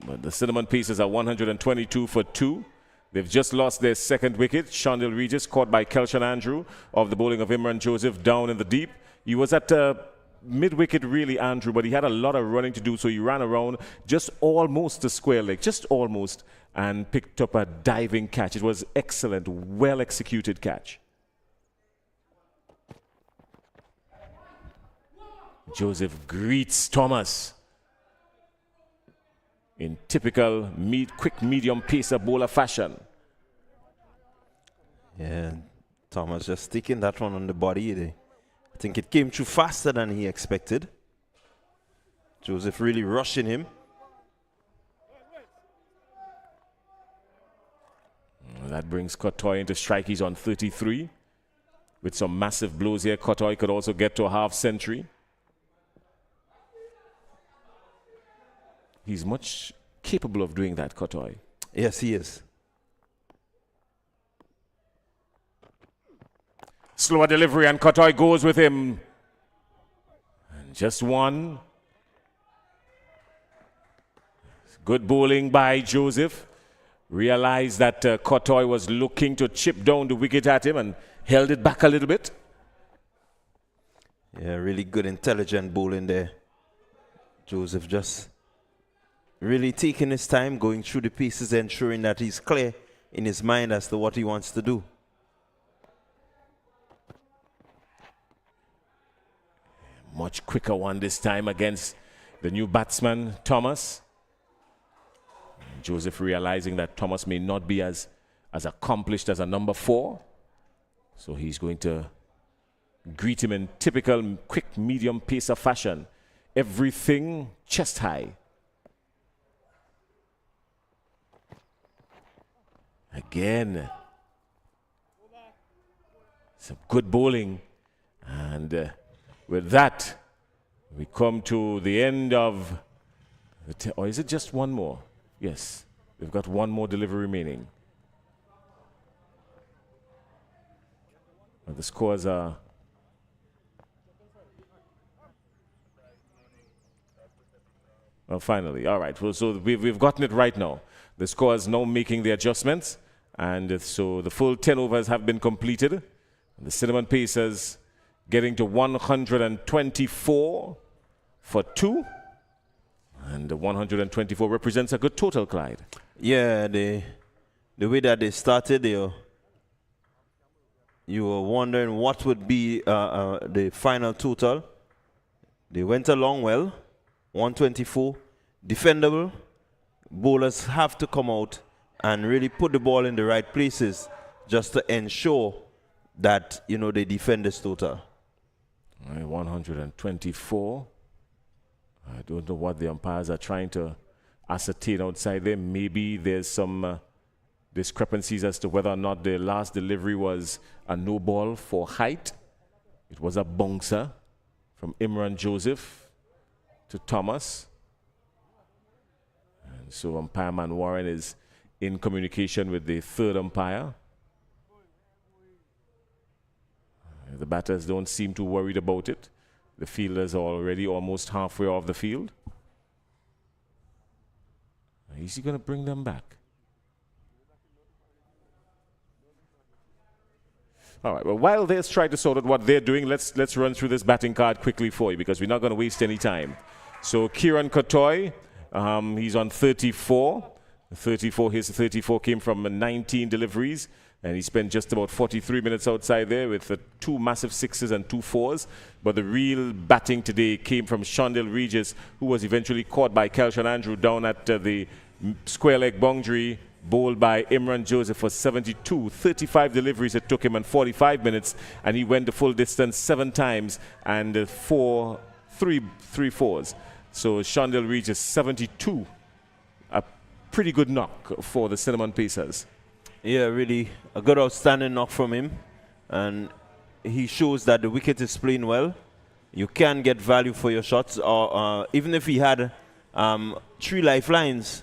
But the Cinnamon Pacers are 122 for 2. They've just lost their second wicket. Shondell Regis caught by Kelshan Andrew of the bowling of Imran Joseph down in the deep. He was at mid-wicket really, Andrew, but he had a lot of running to do, so he ran around just almost the square leg, just almost, and picked up a diving catch. It was excellent, well-executed catch. Joseph greets Thomas in typical quick medium pacer bowler fashion. Yeah, Thomas just sticking that one on the body. I think it came through faster than he expected. Joseph really rushing him. That brings Kotoy into strike. He's on 33. With some massive blows here, Kotoy could also get to a half century. He's much capable of doing that, Kotoy. Yes, he is. Slower delivery, and Kotoy goes with him. And just one. Good bowling by Joseph. Realized that Kotoy was looking to chip down the wicket at him and held it back a little bit. Yeah, really good, intelligent bowling there. Joseph just really taking his time, going through the pieces, ensuring that he's clear in his mind as to what he wants to do. Much quicker one this time against the new batsman, Thomas. Joseph realizing that Thomas may not be as accomplished as a number 4. So he's going to greet him in typical quick medium pacer fashion. Everything chest high. Again. Some good bowling. And with that, we come to the end of or is it just one more? Yes, we've got one more delivery remaining. The scores are finally. All right, well, so we've gotten it right now. The scores now making the adjustments, and so the full 10 overs have been completed. The Cinnamon Pacers getting to 124 for 2. And the 124 represents a good total, Clyde. Yeah, the way that they started, you were wondering what would be the final total. They went along well, 124, defendable. Bowlers have to come out and really put the ball in the right places just to ensure that, they defend this total. 124. I don't know what the umpires are trying to ascertain outside there. Maybe there's some discrepancies as to whether or not the last delivery was a no ball for height. It was a bouncer from Imran Joseph to Thomas. And so umpire man Warren is in communication with the third umpire. The batters don't seem too worried about it. The fielders are already almost halfway off the field. Is he going to bring them back? All right, well, while they're trying to sort out what they're doing, let's run through this batting card quickly for you because we're not going to waste any time. So Kieran Kotoy, he's on 34. 34, his 34 came from 19 deliveries, and he spent just about 43 minutes outside there with 2 massive 6s and 2 4s. But the real batting today came from Shondell Regis, who was eventually caught by Kelshan Andrew down at the square leg boundary, bowled by Imran Joseph for 72. 35 deliveries it took him and 45 minutes, and he went the full distance 7 times and 3 4s. So Shondell Regis 72. A pretty good knock for the Cinnamon Pacers. Yeah, really a good outstanding knock from him, and he shows that the wicket is playing well. You can get value for your shots, or even if he had 3 lifelines,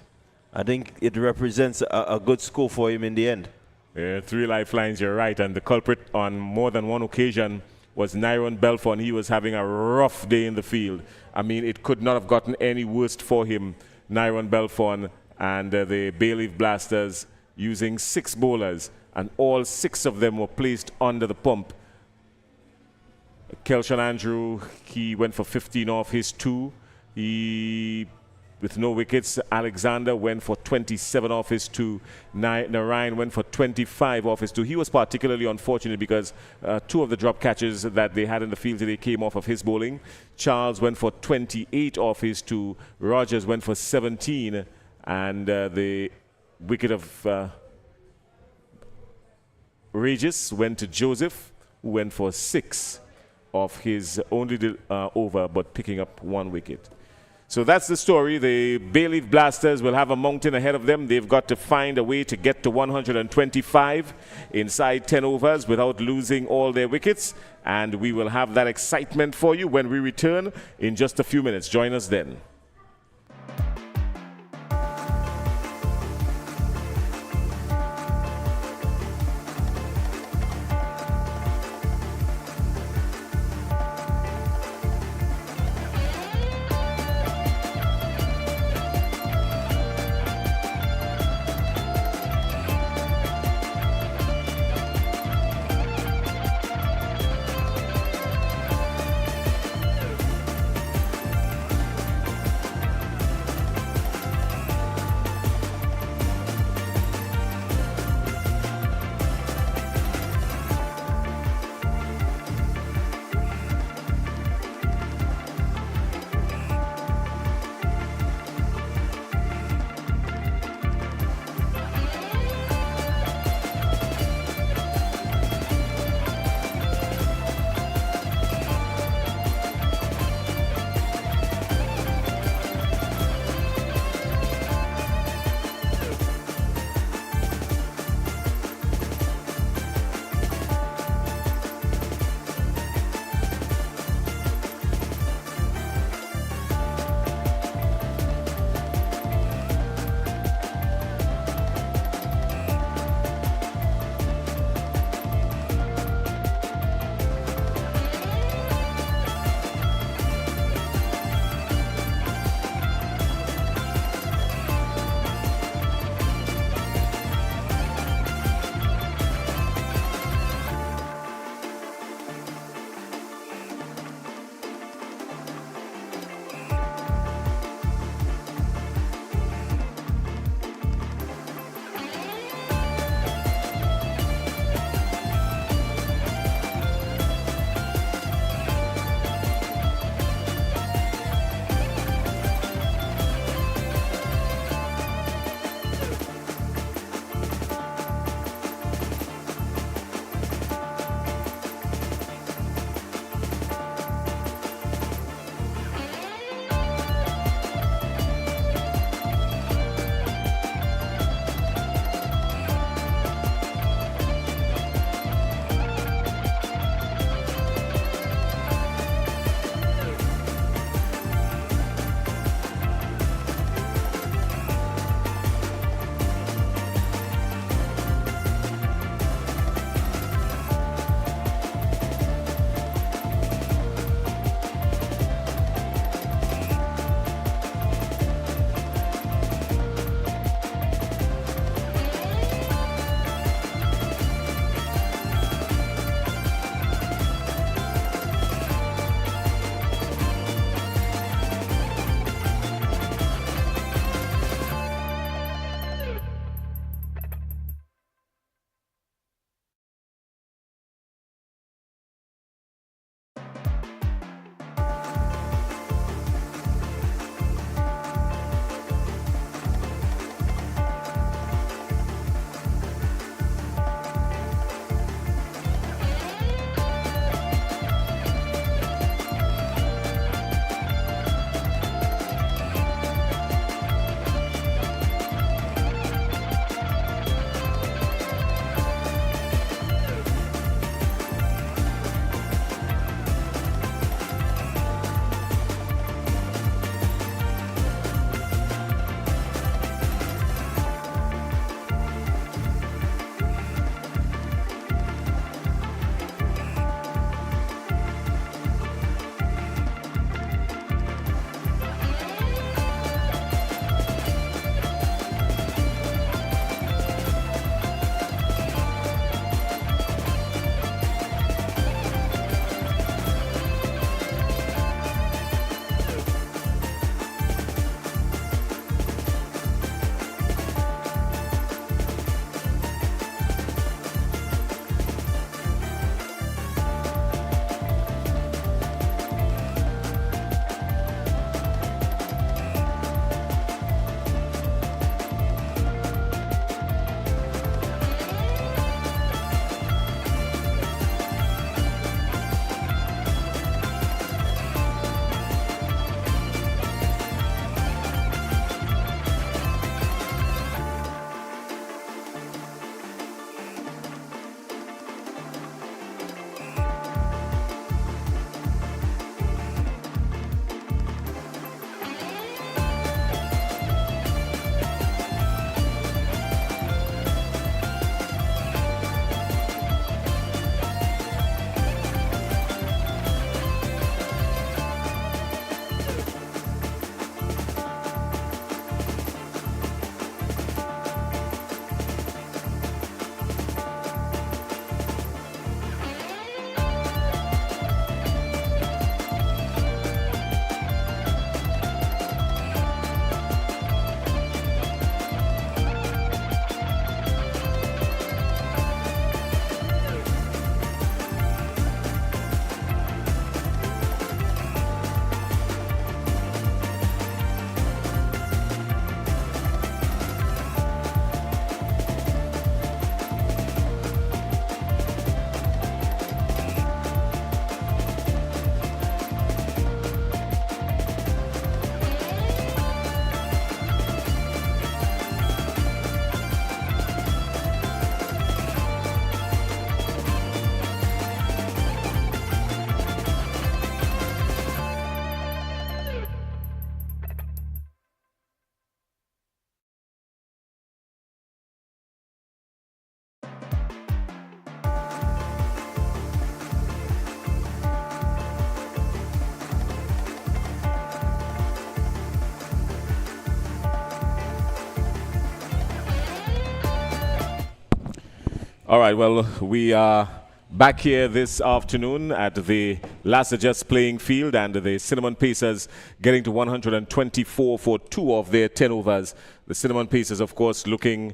I think it represents a good score for him in the end. Yeah, 3 lifelines, you're right, and the culprit on more than one occasion was Nyron Belfon. He was having a rough day in the field. I mean, it could not have gotten any worse for him. Nyron Belfon and the Bayleaf Blasters using 6 bowlers, and all 6 of them were placed under the pump. Kelshan Andrew, he went for 15 off his 2. With no wickets, Alexander went for 27 off his 2. Narayan went for 25 off his 2. He was particularly unfortunate because 2 of the drop catches that they had in the field today came off of his bowling. Charles went for 28 off his 2. Rogers went for 17. And the wicket of Regis went to Joseph, who went for 6 off his only over, but picking up 1 wicket. So that's the story. The Bayleaf Blasters will have a mountain ahead of them. They've got to find a way to get to 125 inside 10 overs without losing all their wickets. And we will have that excitement for you when we return in just a few minutes. Join us then. All right, well, we are back here this afternoon at the last adjust playing field, and the Cinnamon Pacers getting to 124 for 2 of their 10 overs. The Cinnamon Pacers, of course, looking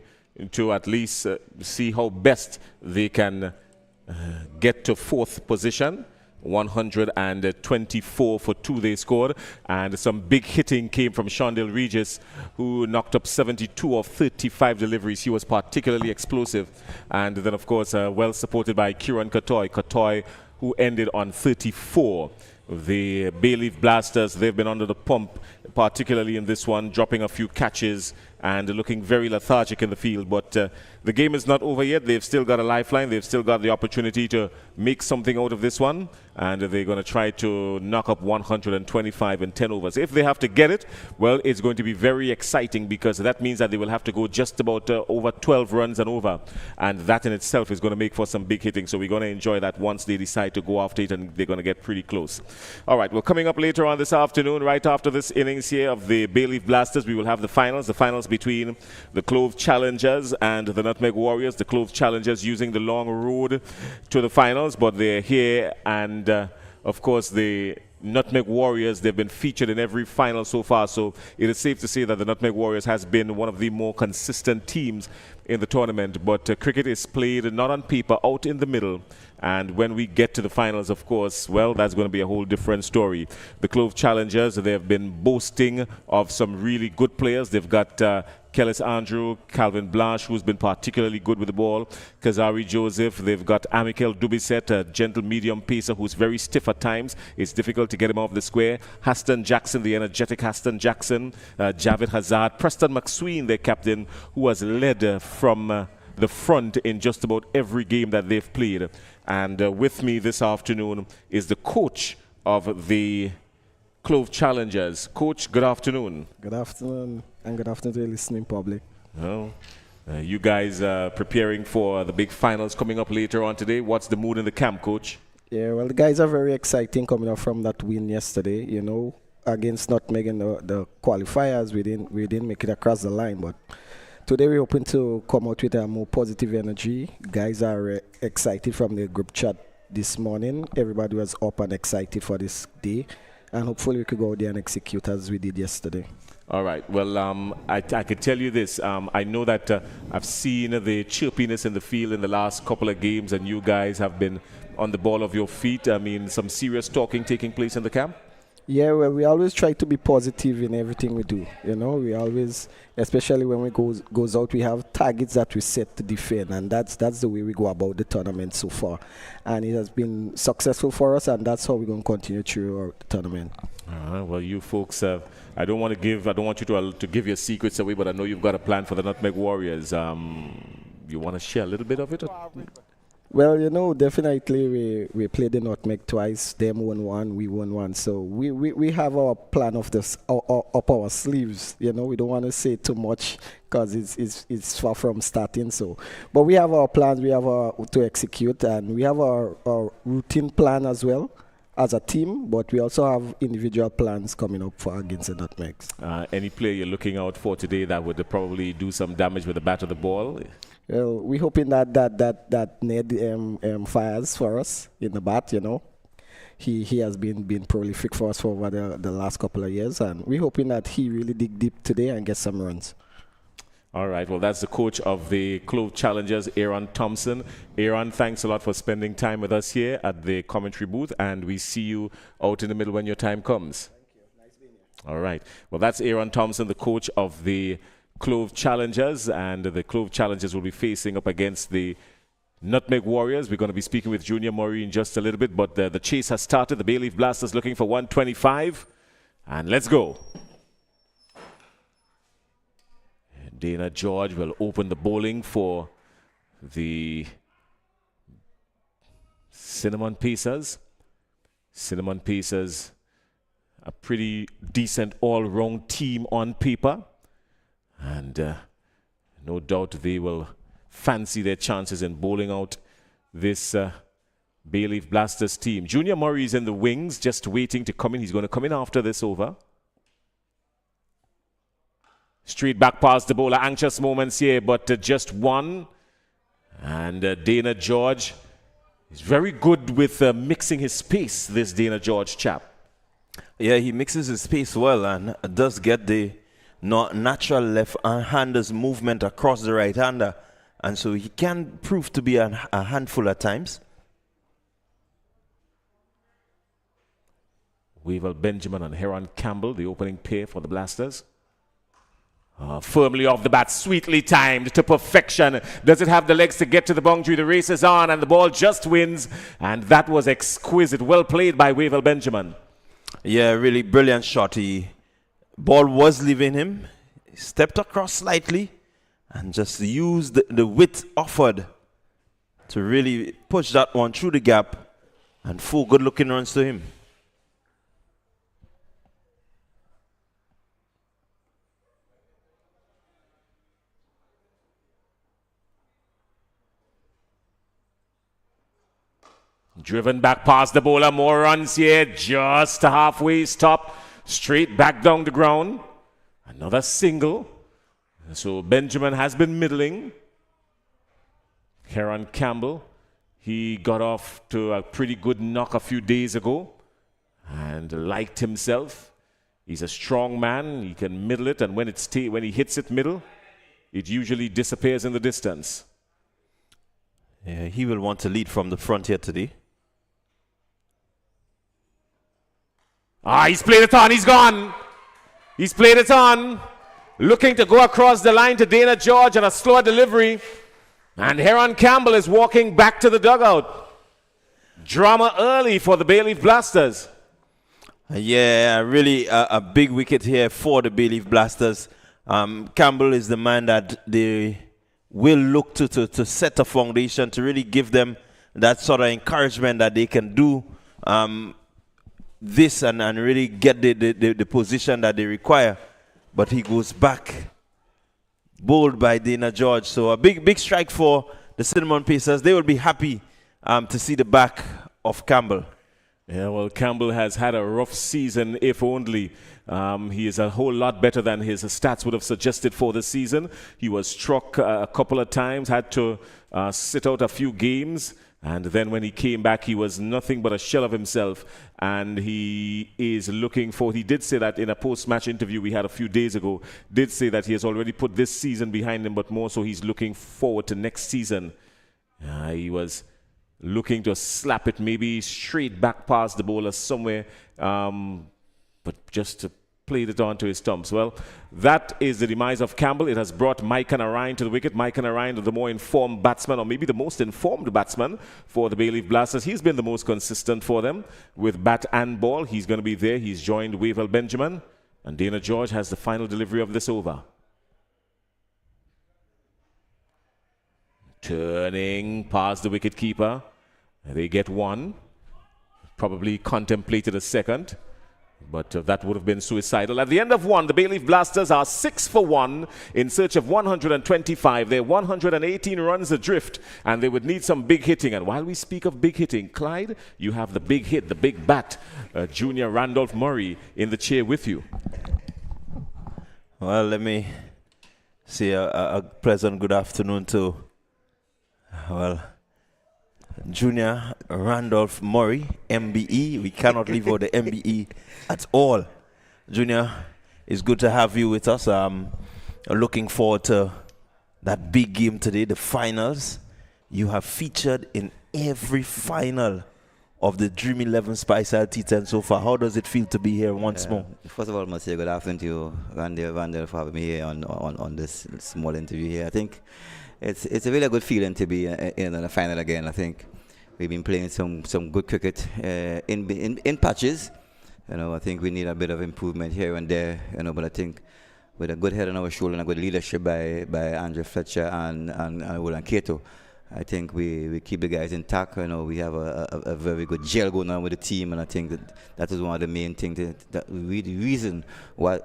to at least see how best they can get to 4th position. 124 for 2 they scored, and some big hitting came from Shondale Regis, who knocked up 72 of 35 deliveries. He was particularly explosive, and then of course well supported by Kieran Katoy, who ended on 34. The Bayleaf Blasters, they've been under the pump, particularly in this one, dropping a few catches and looking very lethargic in the field. But the game is not over yet. They've still got a lifeline. They've still got the opportunity to make something out of this one. And they're going to try to knock up 125 in 10 overs. If they have to get it, well, it's going to be very exciting, because that means that they will have to go just about over 12 runs and over. And that in itself is going to make for some big hitting. So we're going to enjoy that once they decide to go after it, and they're going to get pretty close. All right, well, coming up later on this afternoon, right after this innings here of the Bayleaf Blasters, we will have the finals between the Clove Challengers and the Nutmeg Warriors. The Clove Challengers using the long road to the finals, but they're here, and of course the Nutmeg Warriors, they've been featured in every final so far, so it is safe to say that the Nutmeg Warriors has been one of the more consistent teams in the tournament. But cricket is played not on paper, out in the middle, and when we get to the finals, of course, well, that's going to be a whole different story. The Clove Challengers, they have been boasting of some really good players. They've got Kellis Andrew, Calvin Blanche, who's been particularly good with the ball, Kazari Joseph. They've got Amikel Dubisset, a gentle medium pacer who's very stiff at times. It's difficult to get him off the square. Haston Jackson, the energetic Haston Jackson, Javed Hazard, Preston McSween, their captain, who has led from the front in just about every game that they've played. And with me this afternoon is the coach of the Clove Challengers. Coach, good afternoon. Good afternoon, and good afternoon to the listening public. Well, you guys are preparing for the big finals coming up later on today. What's the mood in the camp, Coach? Yeah, well, the guys are very exciting coming up from that win yesterday, you know, against Nutmeg in the qualifiers. We didn't make it across the line, but today we're hoping to come out with a more positive energy. Guys are excited from the group chat this morning. Everybody was up and excited for this day, and hopefully we could go out there and execute as we did yesterday. All right. Well, I could tell you this. I know that I've seen the chirpiness in the field in the last couple of games, and you guys have been on the ball of your feet. I mean, some serious talking taking place in the camp? Yeah, well, we always try to be positive in everything we do. You know, we always, especially when we goes out, we have targets that we set to defend, and that's the way we go about the tournament so far. And it has been successful for us, and that's how we're going to continue throughout the tournament. Well, you folks, I don't want you to give your secrets away, but I know you've got a plan for the Nutmeg Warriors. You want to share a little bit of it? Well, you know, definitely we played the Nutmeg twice. Them won one, we won one. So we have our plan of this up our sleeves. You know, we don't want to say too much because it's far from starting. So, but we have our plans. We have to execute, and we have our routine plan as well as a team. But we also have individual plans coming up for against the Nutmegs. Any player you're looking out for today that would probably do some damage with the bat of the ball? Well, we're hoping that Ned fires for us in the bat. You know, he has been prolific for us for over the last couple of years, and we're hoping that he really dig deep today and get some runs. All right. Well, that's the coach of the Clove Challengers, Aaron Thompson. Aaron, thanks a lot for spending time with us here at the commentary booth, and we see you out in the middle when your time comes. Thank you. Nice being here. All right. Well, that's Aaron Thompson, the coach of the Clove Challengers, and the Clove Challengers will be facing up against the Nutmeg Warriors. We're going to be speaking with Junior Murray in just a little bit, but the chase has started. The Bayleaf Blasters looking for 125, and let's go. Dana George will open the bowling for the Cinnamon Pacers. Cinnamon Pacers, a pretty decent all-round team on paper. And no doubt they will fancy their chances in bowling out this Bayleaf Blasters team. Junior Murray is in the wings, just waiting to come in. He's going to come in after this over. Straight back past the bowler. Anxious moments here, but just one. And Dana George is very good with mixing his pace, this Dana George chap. Yeah, he mixes his pace well and does get the natural left-hander's movement across the right-hander. And so he can prove to be a handful at times. Wavell Benjamin and Heron Campbell, the opening pair for the Blasters. Firmly off the bat, sweetly timed to perfection. Does it have the legs to get to the boundary? The race is on and the ball just wins. And that was exquisite. Well played by Wavell Benjamin. Yeah, really brilliant shot. Ball was leaving him. He stepped across slightly and just used the width offered to really push that one through the gap. And 4 good-looking runs to him. Driven back past the bowler, more runs here, just halfway stop, straight back down the ground. Another single. So Benjamin has been middling. Heron Campbell, he got off to a pretty good knock a few days ago and liked himself. He's a strong man, he can middle it, and when he hits it middle, it usually disappears in the distance. Yeah, he will want to lead from the front here today. He's played it on, he's gone. He's played it on. Looking to go across the line to Dana George and a slower delivery. And Heron Campbell is walking back to the dugout. Drama early for the Bayleaf Blasters. Yeah, really a big wicket here for the Bayleaf Blasters. Campbell is the man that they will look to set a foundation, to really give them that sort of encouragement that they can do this and really get the position that they require. But he goes back, bowled by Dana George. So a big strike for the Cinnamon Pacers. They will be happy to see the back of Campbell. Yeah, well, Campbell has had a rough season, if only. He is a whole lot better than his stats would have suggested for the season. He was struck a couple of times, had to sit out a few games. And then when he came back, he was nothing but a shell of himself. And he is looking for, he did say that in a post-match interview we had a few days ago, did say that he has already put this season behind him, but more so he's looking forward to next season. He was looking to slap it maybe straight back past the bowler somewhere, but just to play it on to his stumps. Well, that is the demise of Campbell. It has brought Mike Narine to the wicket. Mike Narine, the more informed batsman, or maybe the most informed batsman for the Bayleaf Blasters. He's been the most consistent for them with bat and ball. He's going to be there. He's joined Wavell Benjamin, and Dana George has the final delivery of this over. Turning past the wicketkeeper. They get one. Probably contemplated a second, but that would have been suicidal. At the end of one, the Bayleaf Blasters are 6 for 1 in search of 125. They're 118 runs adrift, and they would need some big hitting. And while we speak of big hitting, Clyde, you have the big hit, the big bat, Junior Randolph Murray in the chair with you. Well, let me say a pleasant good afternoon to, well, Junior Randolph Murray, MBE. We cannot leave out the MBE at all. Junior, it's good to have you with us. Looking forward to that big game today, the finals. You have featured in every final of the Dream 11 Spicer T10 so far. How does it feel to be here once more? First of all, I must say good afternoon to you, Randall, for having me here on this small interview here. I think it's a really good feeling to be in the final again. I think we've been playing some good cricket in patches. I think we need a bit of improvement here and there. But I think with a good head on our shoulder and a good leadership by Andrew Fletcher and Roland Cato, I think we keep the guys intact. We have a very good gel going on with the team, and I think that is one of the main things the reason why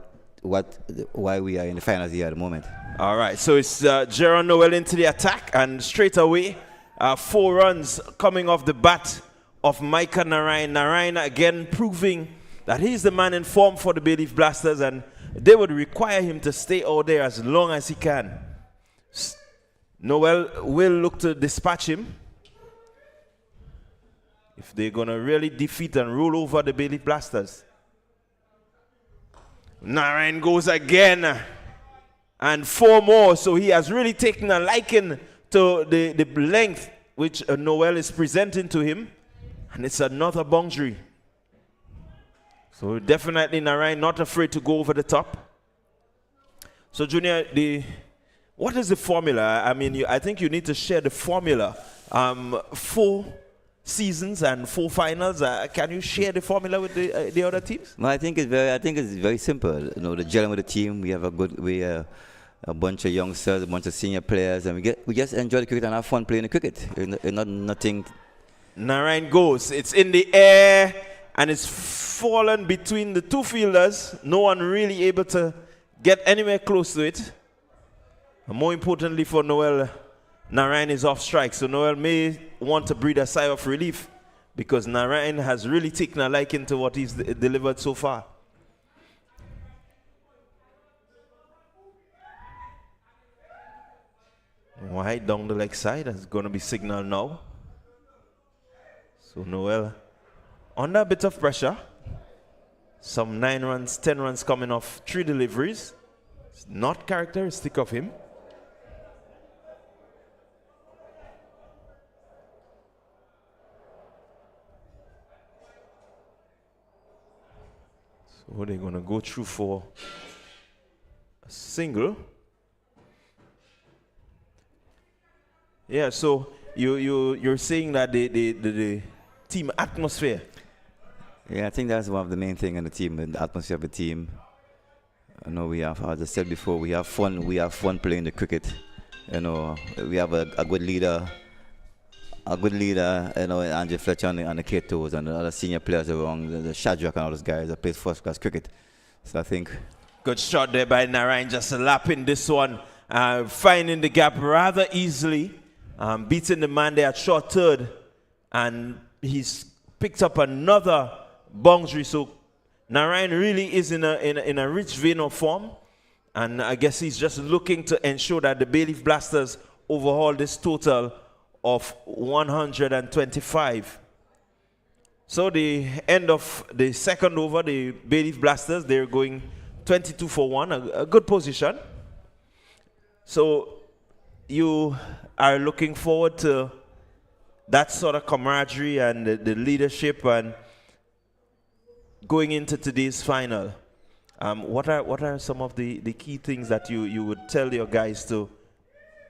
we are in the finals here at the moment. All right, so it's Jaron Noel into the attack, and straight away, 4 runs coming off the bat of Micah Narine. Narine again proving that he's the man in form for the Bayleaf Blasters, and they would require him to stay out there as long as he can. Noel will look to dispatch him. If they're going to really defeat and roll over the Bayleaf Blasters. Narayan goes again. And 4 more. So he has really taken a liking to the length which Noel is presenting to him. And it's another boundary. So definitely Narayan not afraid to go over the top. So Junior, what is the formula? I mean, I think you need to share the formula. 4 seasons and 4 finals. Can you share the formula with the other teams? Well, I think it's very simple. You know, the gelling with the team. We have a bunch of youngsters, a bunch of senior players, and we just enjoy the cricket and have fun playing the cricket. Nothing. Narayan goes. It's in the air, and it's fallen between the 2 fielders. No one really able to get anywhere close to it. And more importantly for Noel, Narayan is off strike. So Noel may want to breathe a sigh of relief because Narayan has really taken a liking to what he's delivered so far. Wide down the leg side. That's going to be signal now. So Noel under a bit of pressure. Some 9 runs, 10 runs coming off 3 deliveries. It's not characteristic of him. So they're going to go through for a single. Yeah, so you're saying that the team atmosphere. Yeah, I think that's one of the main things in the team, the atmosphere of the team. I know we have, as I said before, we have fun. We have fun playing the cricket. You know, we have a good leader. You know, Andrew Fletcher and the K2s and the other senior players around, the Shadrach and all those guys that play first-class cricket. So I think. Good shot there by Narayan, just lapping this one, finding the gap rather easily, beating the man there at short third, and he's picked up another boundary. So Narayan really is in a rich vein of form, and I guess he's just looking to ensure that the Bayleaf Blasters overhaul this total of 125. So the end of the second over, the Bayleaf Blasters, they're going 22 for 1, a good position. So you are looking forward to that sort of camaraderie and the leadership and going into today's final. What are some of the key things that you would tell your guys to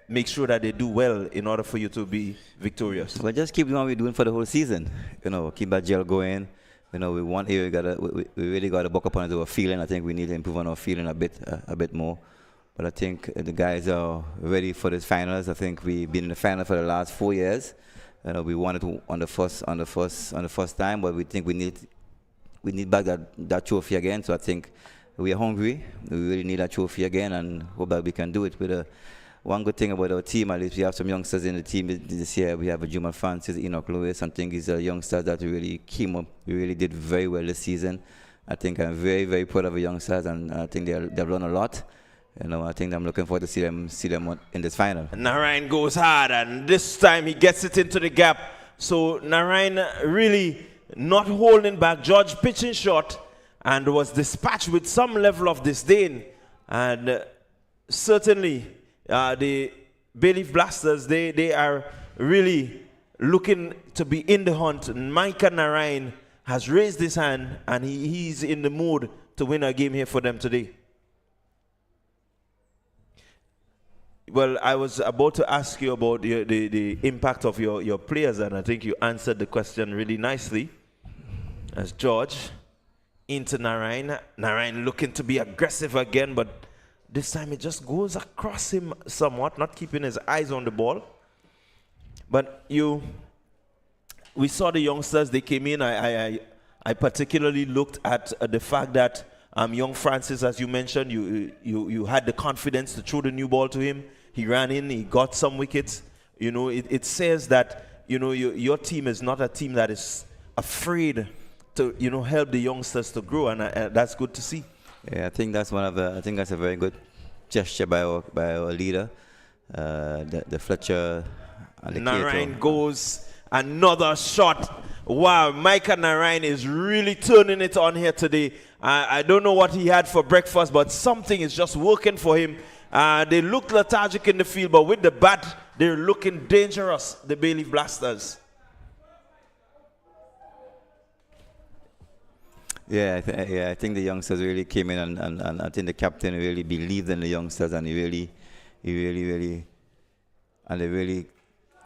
make sure that they do well in order for you to be victorious? Well, just keep doing what we're doing for the whole season. You know, keep that gel going. You know, we really got to buck up on our feeling. I think we need to improve on our feeling a bit more. But I think the guys are ready for this finals. I think we've been in the final for the last 4 years. You know, we won it on the first time, but we think we need back that trophy again. So I think we are hungry. We really need that trophy again, and hope that we can do it with one good thing about our team, at least we have some youngsters in the team this year. We have a Jumal Francis, Enoch Lewis. I think these are youngsters that really came up. We really did very well this season. I think I'm very, very proud of the youngsters, and I think they've learned a lot. You know, I think I'm looking forward to see them in this final. Narayan goes hard, and this time he gets it into the gap. So Narayan really not holding back. George pitching short and was dispatched with some level of disdain. And certainly the Bayleaf Blasters, they are really looking to be in the hunt. Micah Narayan has raised his hand, and he's in the mood to win a game here for them today. Well, I was about to ask you about the impact of your players, and I think you answered the question really nicely. As George into Narayan. Narayan looking to be aggressive again, but this time it just goes across him somewhat, not keeping his eyes on the ball. But we saw the youngsters, they came in. I particularly looked at the fact that young Francis, as you mentioned, you had the confidence to throw the new ball to him. He ran in, he got some wickets. You know, it says that, you know, your team is not a team that is afraid to, you know, help the youngsters to grow, and that's good to see. Yeah, I think that's a very good gesture by our leader. the Fletcher and the Narayan Cato. goes another shot. Wow, Micah Narayan is really turning it on here today. I don't know what he had for breakfast, but something is just working for him. They look lethargic in the field, but with the bat, they're looking dangerous, the Bayleaf Blasters. Yeah, I think the youngsters really came in, and I think the captain really believed in the youngsters, and he really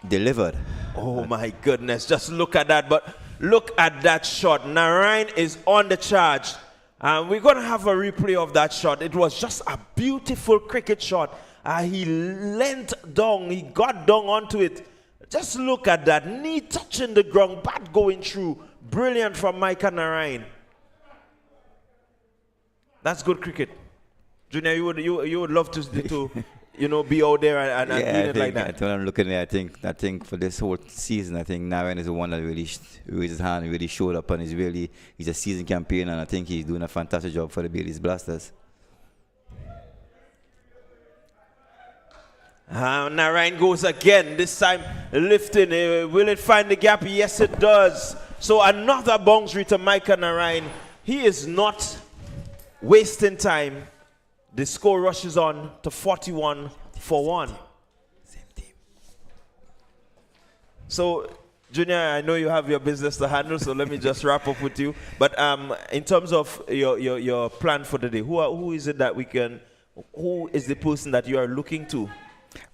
delivered. Oh my goodness, just look at that. But look at that shot. Narayan is on the charge. We're going to have a replay of that shot. It was just a beautiful cricket shot. He leant down, he got down onto it. Just look at that. Knee touching the ground, bat going through. Brilliant from Micah Narayan. That's good cricket. Junior, you would love to be out there and doing it like that. When I'm looking at it, I think for this whole season, I think Narayan is the one that really raised his hand, really showed up, and he's a season campaign, and I think he's doing a fantastic job for the Bayleaf Blasters. Narayan goes again, this time lifting. Will it find the gap? Yes, it does. So another boundary to Micah Narayan. He is not wasting time. The score rushes on to 41 for 1. Same team. So, Junior, I know you have your business to handle, so let me just wrap up with you. But in terms of your plan for the day, who is it that who is the person that you are looking to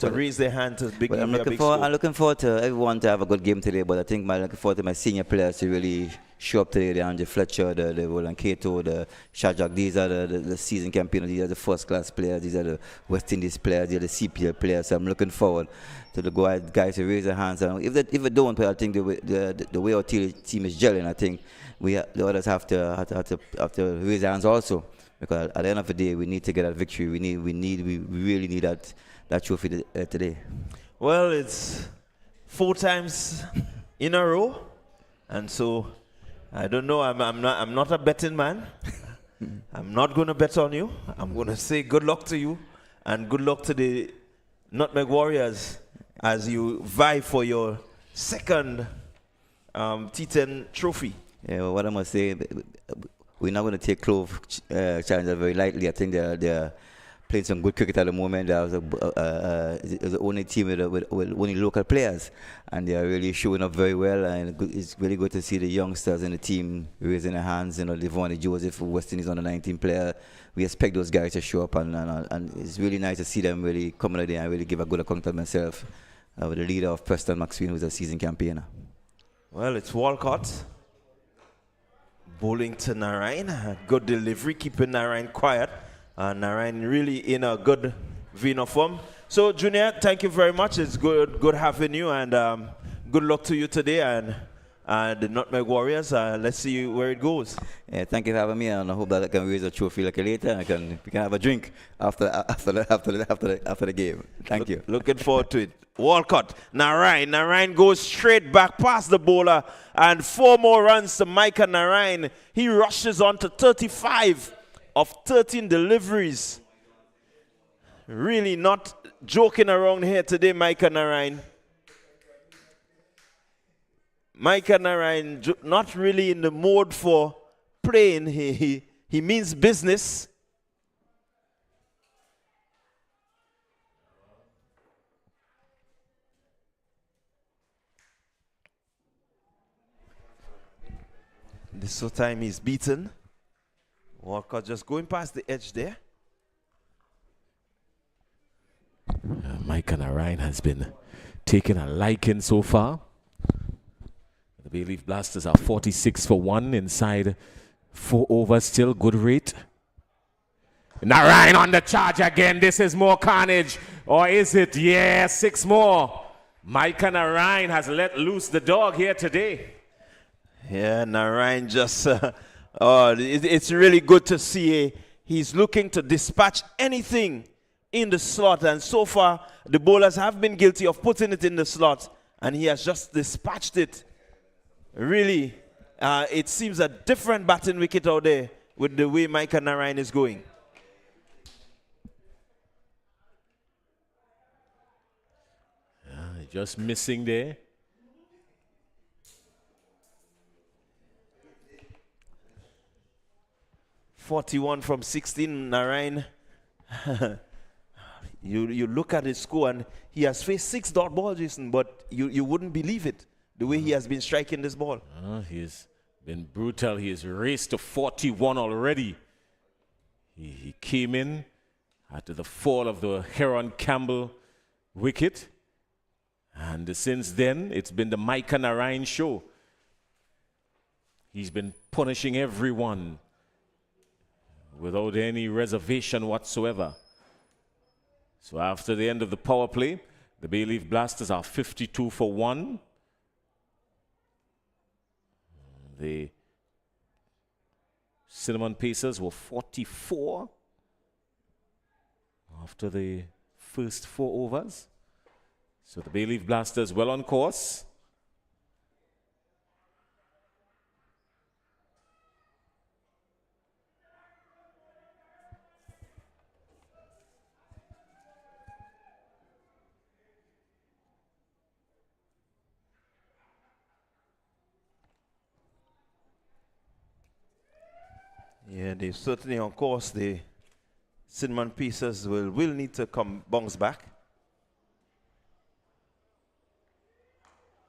raise their hand to begin I'm a big score? I'm looking forward to everyone to have a good game today, but I think I'm looking forward to my senior players to really show up today. The Andre Fletcher, the Roland Cato, the Shajak. These are the season campaigners. These are the first-class players. These are the West Indies players. These are the CPL players. So I'm looking forward to the guys to raise their hands. And if they don't, I think the way our team is gelling, I think the others have to raise their hands also, because at the end of the day, we need to get that victory. We really need that trophy today. Well, it's 4 times in a row, and so I don't know. I'm not a betting man. I'm not going to bet on you. I'm going to say good luck to you, and good luck to the Nutmeg Warriors as you vie for your second T10 trophy. Yeah, well, what I must say, we're not going to take Clove Challenger very lightly. I think they're playing some good cricket at the moment. There's the only team with only local players, and they are really showing up very well. And it's really good to see the youngsters in the team raising their hands. Devon Joseph, West Indies under 19 player. We expect those guys to show up, and it's really nice to see them really come out there and really give a good account of themselves with the leader of Preston McSween, who's a season campaigner. Well, it's Walcott bowling to Narayan. Good delivery, keeping Narayan quiet. Narayan really in a good vein of form. So, Junior, thank you very much. It's good having you, and good luck to you today and the Nutmeg Warriors. Let's see where it goes. Yeah, thank you for having me, and I hope that I can raise a trophy like later, and we can have a drink after the game. Thank you. Looking forward to it. Walcott, Narayan goes straight back past the bowler, and 4 more runs to Micah Narayan. He rushes on to 35 of 13 deliveries. Really not joking around here today, Micah Narayan. Micah Narayan not really in the mode for playing. He means business. This time he's beaten. Walcott just going past the edge there. Micah Narayan has been taking a liking so far. The Bayleaf Blasters are 46 for 1 inside 4 overs, still good rate. Narayan on the charge again. This is more carnage. Or is it? Yeah, 6 more. Micah Narayan has let loose the dog here today. Yeah, Narayan just... it's really good to see. He's looking to dispatch anything in the slot, and so far the bowlers have been guilty of putting it in the slot, and he has just dispatched it. Really, it seems a different batting wicket out there with the way Micah Narayan is going. just missing there. .41 from 16, Narayan. You look at his score and he has faced 6 dot balls, Jason, but you wouldn't believe it, the way he has been striking this ball. He's been brutal. He has raced to 41 already. He came in after the fall of the Heron Campbell wicket. And since then, it's been the Micah Narayan show. He's been punishing everyone without any reservation whatsoever. So after the end of the power play, the Bayleaf Blasters are 52 for 1. The Cinnamon Pacers were 44 after the first 4 overs. So the Bayleaf Blasters well on course. Yeah, they certainly on course. The Cinnamon Pacers will need to bounce back.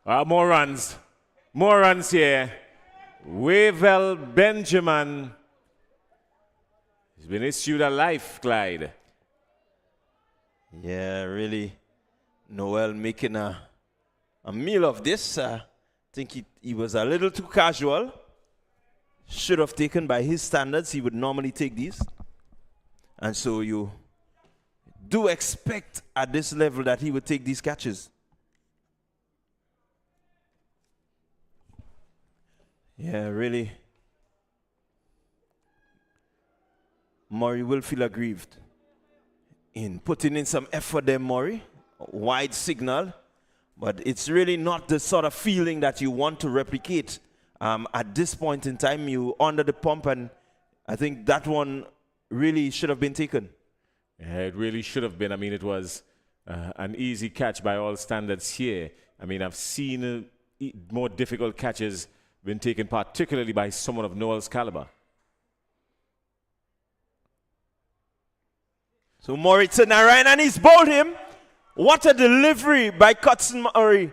More runs. More runs here. Wavell Benjamin has been issued a life, Clyde. Yeah, really. Noel making a meal of this. I think he was a little too casual. Should have taken by his standards. He would normally take these. And so you do expect at this level that he would take these catches. Yeah, really. Murray will feel aggrieved in putting in some effort there, Murray. Wide signal. But it's really not the sort of feeling that you want to replicate. At this point in time, you under the pump, and I think that one really should have been taken. Yeah, it really should have been. I mean, it was an easy catch by all standards here. I mean, I've seen more difficult catches been taken, particularly by someone of Noel's caliber. So Murray to Narayan, and he's bowled him. What a delivery by Cutson Murray.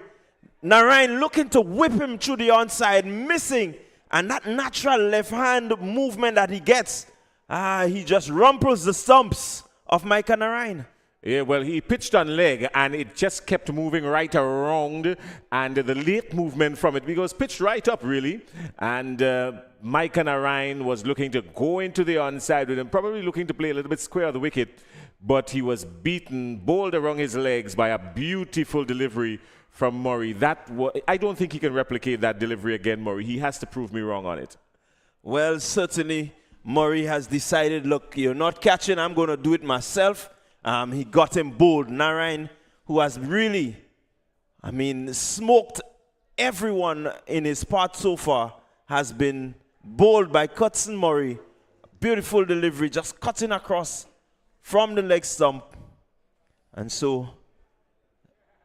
Narayan looking to whip him through the onside, missing. And that natural left-hand movement that he gets, he just rumples the stumps of Micah Narayan. Yeah, well, he pitched on leg, and it just kept moving right around. And the late movement from it, because pitched right up, really. And Micah Narayan was looking to go into the onside with him, probably looking to play a little bit square of the wicket. But he was beaten, bowled around his legs by a beautiful delivery from Murray. I don't think he can replicate that delivery again, Murray. He has to prove me wrong on it. Well, certainly, Murray has decided, look, you're not catching, I'm going to do it myself. He got him bowled. Narayan, who has really, smoked everyone in his part so far, has been bowled by Cutson Murray. Beautiful delivery, just cutting across from the leg stump. And so,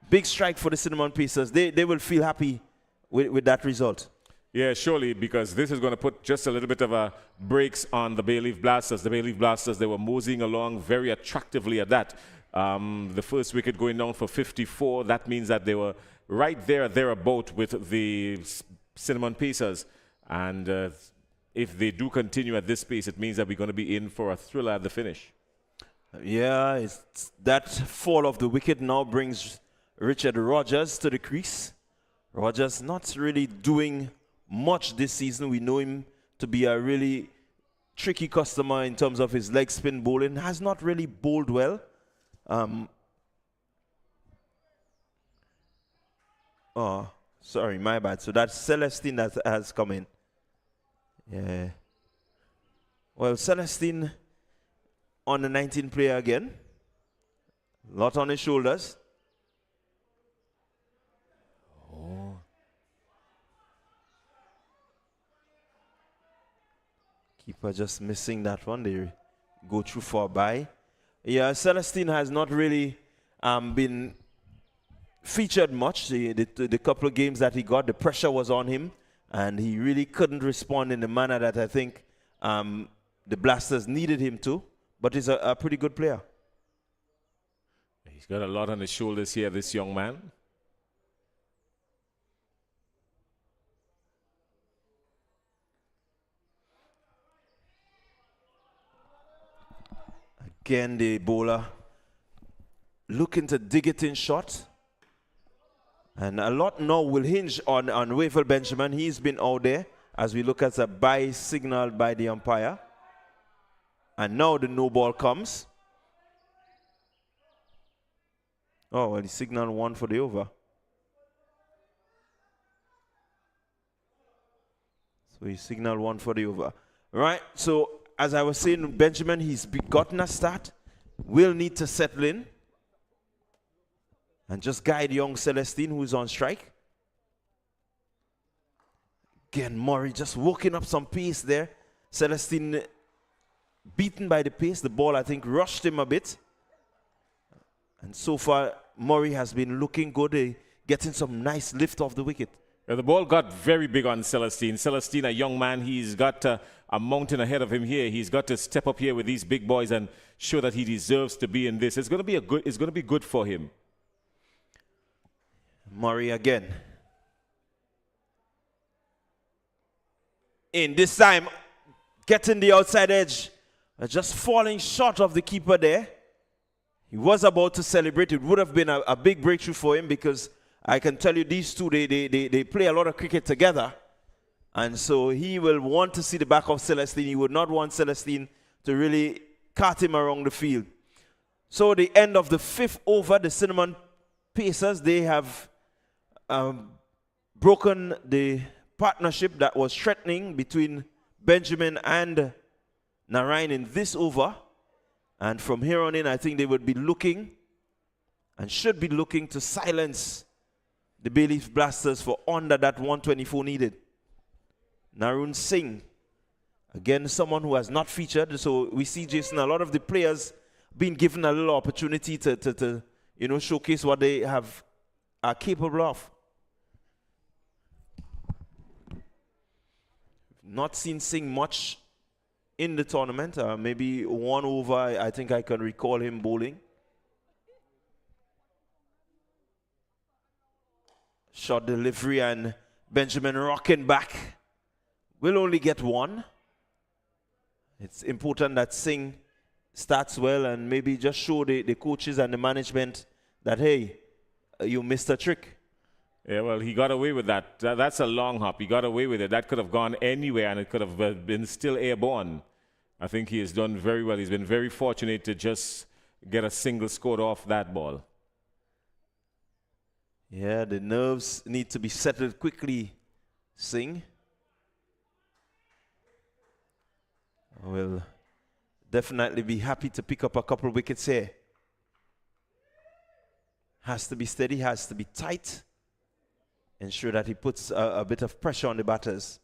big strike for the Cinnamon Pacers. They will feel happy with that result. Yeah, surely, because this is going to put just a little bit of a brakes on the Bayleaf Blasters. The Bayleaf Blasters, they were moseying along very attractively at that. The first wicket going down for 54. That means that they were right thereabout with the Cinnamon Pacers. And if they do continue at this pace, it means that we're going to be in for a thriller at the finish. Yeah, that fall of the wicket now brings Richard Rogers to the crease. Rogers not really doing much this season. We know him to be a really tricky customer in terms of his leg spin bowling. Has not really bowled well. Oh, sorry, my bad. So that's Celestine that has come in. Yeah. Well, Celestine on the 19 player again. Lot on his shoulders. Oh. Keeper just missing that one. They go through far by. Yeah, Celestine has not really been featured much. The couple of games that he got, the pressure was on him, and he really couldn't respond in the manner that I think the Blasters needed him to. But he's a pretty good player. He's got a lot on his shoulders here, this young man. Again, the bowler looking to dig it in shot. And a lot now will hinge on Wavell Benjamin. He's been out there as we look at a bye signal by the umpire. And now the no ball comes. Oh, well, he signaled one for the over. So he signaled one for the over. Right, so as I was saying, Benjamin, he's gotten a start. Will need to settle in and just guide young Celestine, who's on strike. Again, Murray just working up some pace there. Celestine beaten by the pace. The ball, I think, rushed him a bit. And so far, Murray has been looking good, getting some nice lift off the wicket. The ball got very big on Celestine. Celestine, a young man, he's got a mountain ahead of him here. He's got to step up here with these big boys and show that he deserves to be in this. It's going to be good for him. Murray again. In this time, getting the outside edge, just falling short of the keeper there. He was about to celebrate. It would have been a big breakthrough for him, because I can tell you these two, they play a lot of cricket together. And so he will want to see the back of Celestine. He would not want Celestine to really cart him around the field. So the end of the 5th over, the Cinnamon Pacers, they have broken the partnership that was threatening between Benjamin and Narayan in this over. And from here on in, I think they would be looking and should be looking to silence the Bayleaf Blasters for under that 124 needed. Narun Singh, again, someone who has not featured. So we see, Jason, a lot of the players being given a little opportunity to showcase what they are capable of. Not seen Singh much in the tournament. Maybe one over, I think I can recall him bowling. Shot delivery, and Benjamin rocking back. Will only get one. It's important that Singh starts well and maybe just show the coaches and the management that, hey, you missed a trick. Yeah, well, he got away with that. That's a long hop. He got away with it. That could have gone anywhere, and it could have been still airborne. I think he has done very well. He's been very fortunate to just get a single scored off that ball. Yeah, the nerves need to be settled quickly, Singh. Will definitely be happy to pick up a couple of wickets here. Has to be steady, has to be tight. Ensure that he puts a bit of pressure on the batters.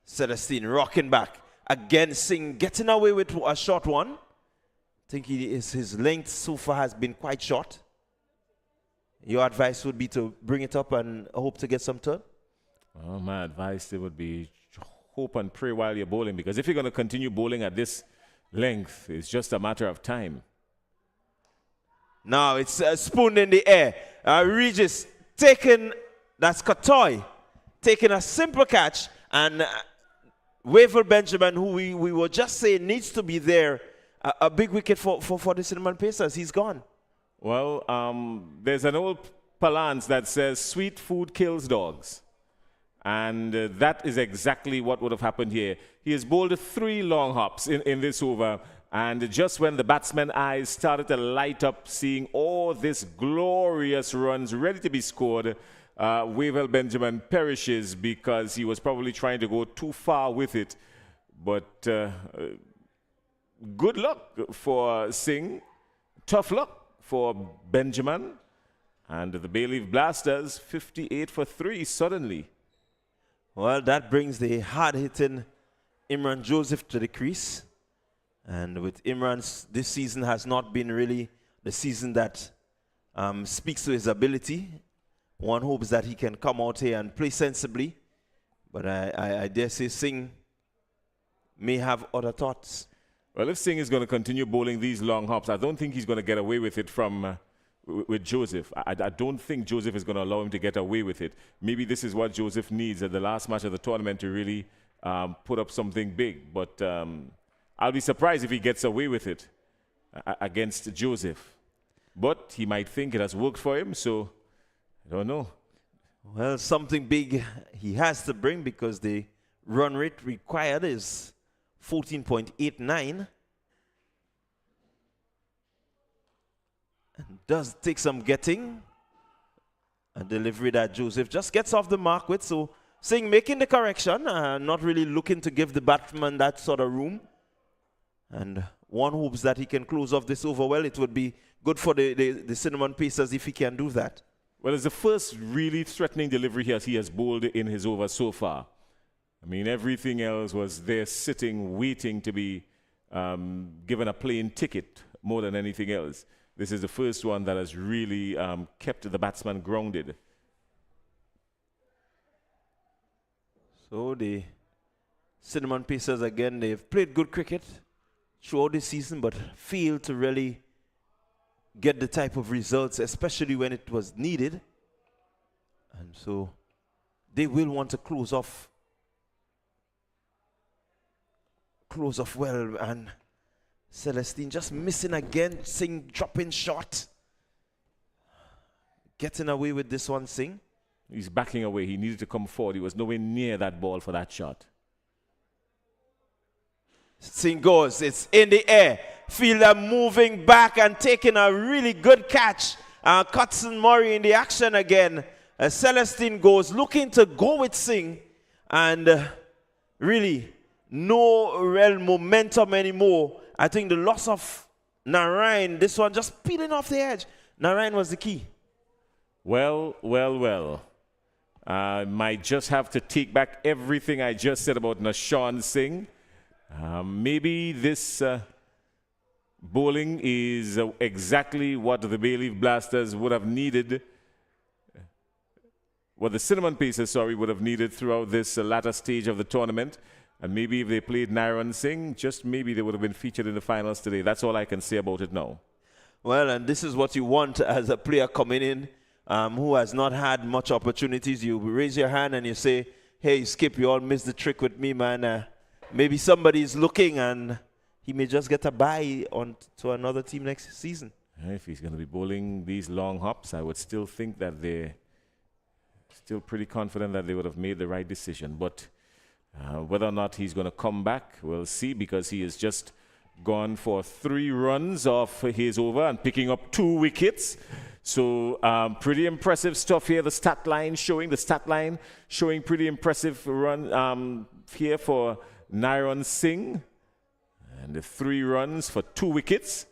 Celestine rocking back. Again, Singh getting away with a short one. I think his length so far has been quite short. Your advice would be to bring it up and hope to get some turn? Well, my advice would be hope and pray while you're bowling, because if you're going to continue bowling at this length, it's just a matter of time. Now it's spooned in the air. Regis taking, that's Katoy, taking a simple catch, and Wavell Benjamin, who we were just saying needs to be there, a big wicket for the Cinnamon Pacers. He's gone. Well, there's an old parlance that says sweet food kills dogs. And that is exactly what would have happened here. He has bowled 3 long hops in this over. And just when the batsman's eyes started to light up, seeing all this glorious runs ready to be scored, Wavell Benjamin perishes because he was probably trying to go too far with it. But good luck for Singh. Tough luck for Benjamin. And the Bayleaf Blasters, 58 for 3 suddenly. Well, that brings the hard-hitting Imran Joseph to the crease. And with Imran, this season has not been really the season that speaks to his ability. One hopes that he can come out here and play sensibly. But I dare say Singh may have other thoughts. Well, if Singh is going to continue bowling these long hops, I don't think he's going to get away with it from with Joseph. I don't think Joseph is going to allow him to get away with it. Maybe this is what Joseph needs at the last match of the tournament to really put up something big. But I'll be surprised if he gets away with it against Joseph. But he might think it has worked for him, so I don't know. Well, something big he has to bring because the run rate required is 14.89. And does take some getting. A delivery that Joseph just gets off the mark with. So Singh making the correction, not really looking to give the batsman that sort of room. And one hopes that he can close off this over well. It would be good for the Cinnamon Pacers if he can do that. Well, it's the first really threatening delivery he has bowled in his over so far. I mean, everything else was there sitting, waiting to be given a plane ticket more than anything else. This is the first one that has really kept the batsman grounded. So the Cinnamon Pacers, again, they've played good cricket throughout the season, but failed to really get the type of results, especially when it was needed. And so they will want to close off well. And Celestine just missing again. Singh dropping short. Getting away with this one, Singh. He's backing away. He needed to come forward. He was nowhere near that ball for that shot. Singh goes. It's in the air. Fielder moving back and taking a really good catch. Cutson Murray in the action again. Celestine goes, looking to go with Singh. And really, no real momentum anymore. I think the loss of Narayan, this one just peeling off the edge. Narayan was the key. Well. I might just have to take back everything I just said about Nashawn Singh. Maybe this bowling is exactly what the Bayleaf Blasters would have needed, what the Cinnamon Pacers, would have needed throughout this latter stage of the tournament. And maybe if they played Narayan Singh, just maybe they would have been featured in the finals today. That's all I can say about it now. Well, and this is what you want as a player coming in who has not had much opportunities. You raise your hand and you say, hey, Skip, you all missed the trick with me, man. Maybe somebody's looking and he may just get a bye on to another team next season. If he's going to be bowling these long hops, I would still think that they're still pretty confident that they would have made the right decision. But whether or not he's going to come back, we'll see, because he has just gone for 3 runs off his over and picking up 2 wickets. So pretty impressive stuff here. The stat line showing pretty impressive run here for Narayan Singh. And the 3 runs for 2 wickets.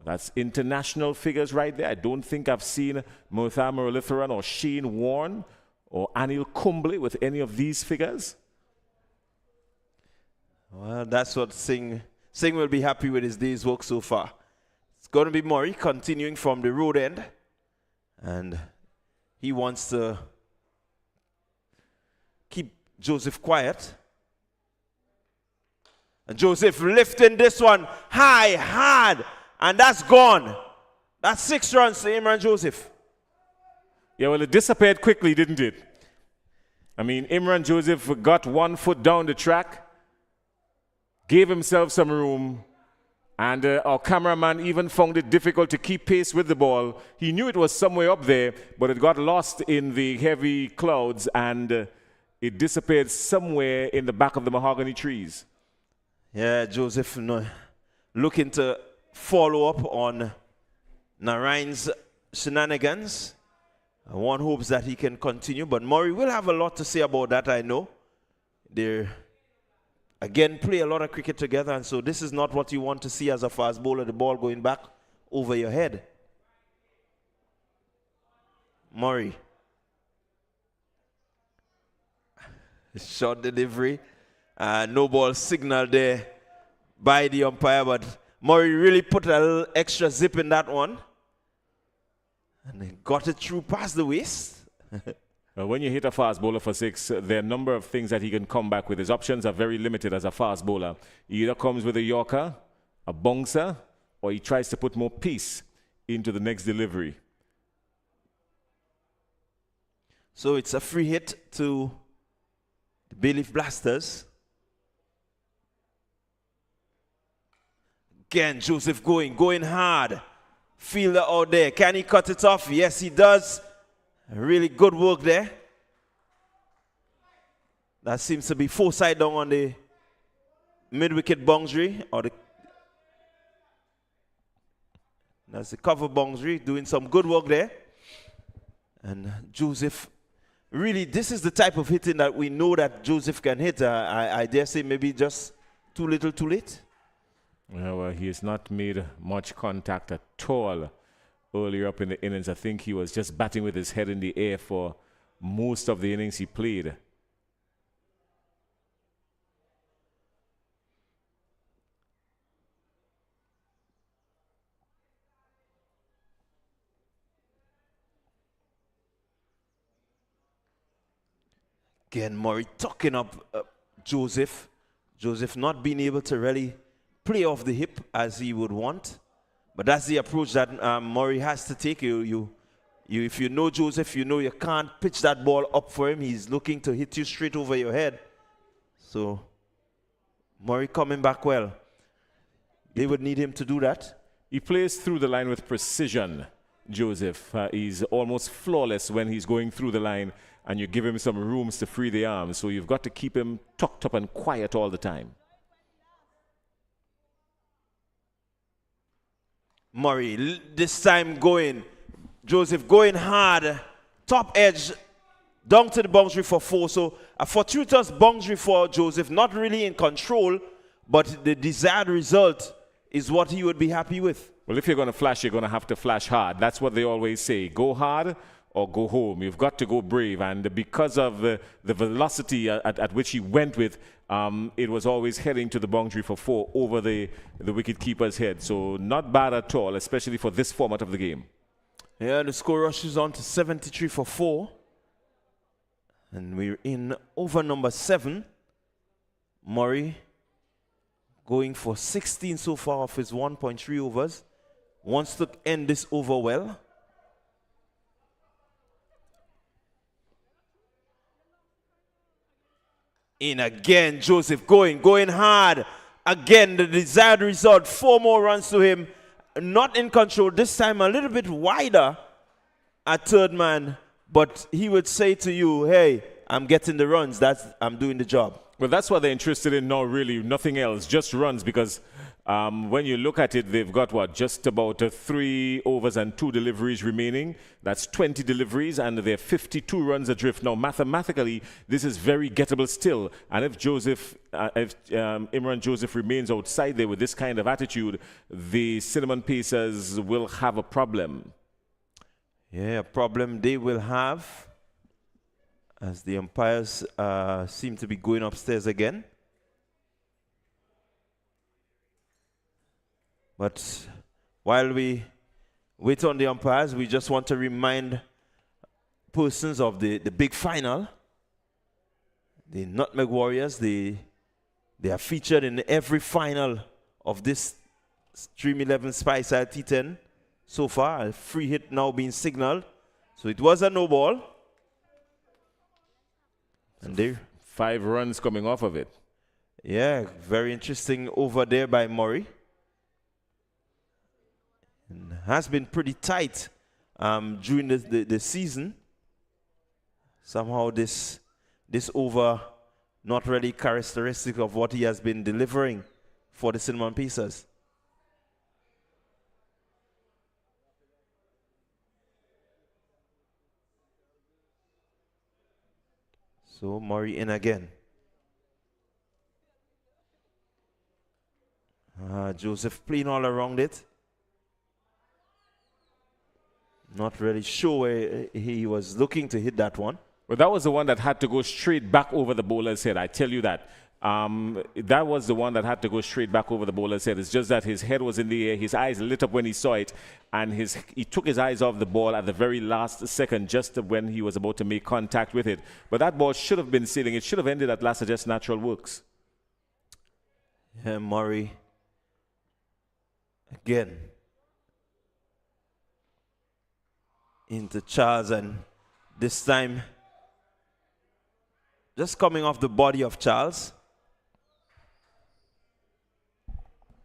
That's international figures right there. I don't think I've seen Murtha Muralitharan or Shane Warne or Anil Kumble with any of these figures. Well, that's what Singh will be happy with his day's work so far. It's going to be Murray continuing from the road end. And he wants to keep Joseph quiet. And Joseph lifting this one high, hard. And that's gone. That's 6 runs to Imran Joseph. Yeah, well, it disappeared quickly, didn't it? I mean, Imran Joseph got 1 foot down the track, gave himself some room, and our cameraman even found it difficult to keep pace with the ball. He knew it was somewhere up there, but it got lost in the heavy clouds, and it disappeared somewhere in the back of the mahogany trees. Yeah, Joseph looking to follow up on Narayan's shenanigans. One hopes that he can continue, but Murray will have a lot to say about that, I know. They're, again, play a lot of cricket together, and so this is not what you want to see as a fast bowler, the ball going back over your head. Murray. Short delivery. No ball signal there by the umpire, but Murray really put a little extra zip in that one. And he got it through past the waist. When you hit a fast bowler for 6, there are a number of things that he can come back with. His options are very limited as a fast bowler. He either comes with a yorker, a bouncer, or he tries to put more pace into the next delivery. So it's a free hit to the Bayleaf Blasters. Again, Joseph going hard. Fielder out there. Can he cut it off? Yes, he does. Really good work there. That seems to be 4 side down on the mid-wicket boundary. That's the cover boundary. Doing some good work there. And Joseph, really, this is the type of hitting that we know that Joseph can hit. I dare say maybe just too little, too late. Well, he has not made much contact at all earlier up in the innings. I think he was just batting with his head in the air for most of the innings he played. Again, Murray tucking up Joseph. Joseph not being able to really play off the hip as he would want. But that's the approach that Murray has to take. If you know Joseph, you know you can't pitch that ball up for him. He's looking to hit you straight over your head. So, Murray coming back well. They would need him to do that. He plays through the line with precision, Joseph. He's almost flawless when he's going through the line, and you give him some rooms to free the arms. So you've got to keep him tucked up and quiet all the time. Murray, this time going. Joseph going hard. Top edge down to the boundary for 4. So a fortuitous boundary for Joseph. Not really in control, but the desired result is what he would be happy with. Well, if you're going to flash, you're going to have to flash hard. That's what they always say. Go hard or go home. You've got to go brave. And because of the velocity at which he went with, it was always heading to the boundary for 4 over the wicket-keeper's head. So not bad at all, especially for this format of the game. Yeah, the score rushes on to 73 for 4. And we're in over number 7. Murray going for 16 so far of his 1.3 overs. Wants to end this over well. In again, Joseph going hard. Again, the desired result. 4 more runs to him. Not in control. This time a little bit wider at third man. But he would say to you, hey, I'm getting the runs. I'm doing the job. Well, that's what they're interested in now, really. Nothing else, just runs, because when you look at it, they've got, just about 3 overs and 2 deliveries remaining. That's 20 deliveries, and they're 52 runs adrift. Now, mathematically, this is very gettable still. And if Imran Joseph remains outside there with this kind of attitude, the Cinnamon Pacers will have a problem. Yeah, a problem they will have, as the umpires seem to be going upstairs again. But while we wait on the umpires, we just want to remind persons of the big final. The Nutmeg Warriors, they are featured in every final of this Stream 11 Spice T10 so far. A free hit now being signaled. So it was a no ball. And there, 5 runs coming off of it. Yeah, very interesting over there by Murray. And has been pretty tight during the season. Somehow this over not really characteristic of what he has been delivering for the Cinnamon Pacers. So Murray in again. Joseph playing all around it. Not really sure where he was looking to hit that one. Well, that was the one that had to go straight back over the bowler's head. I tell you that. That was the one that had to go straight back over the bowler's head. It's just that his head was in the air, his eyes lit up when he saw it, and he took his eyes off the ball at the very last second, just when he was about to make contact with it. But that ball should have been sailing. It should have ended at last at just natural works. Yeah, Murray. Again. Into Charles, and this time just coming off the body of Charles.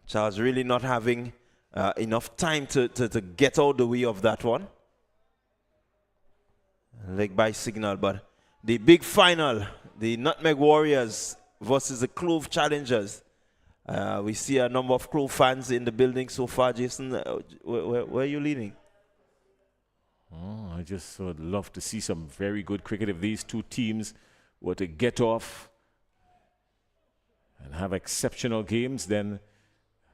Charles really not having enough time to get out the way of that one. Leg by signal, but the big final, the Nutmeg Warriors versus the Clove Challengers. We see a number of Clove fans in the building so far. Jason, where are you leaning? Oh, I just would love to see some very good cricket if these two teams were to get off and have exceptional games. Then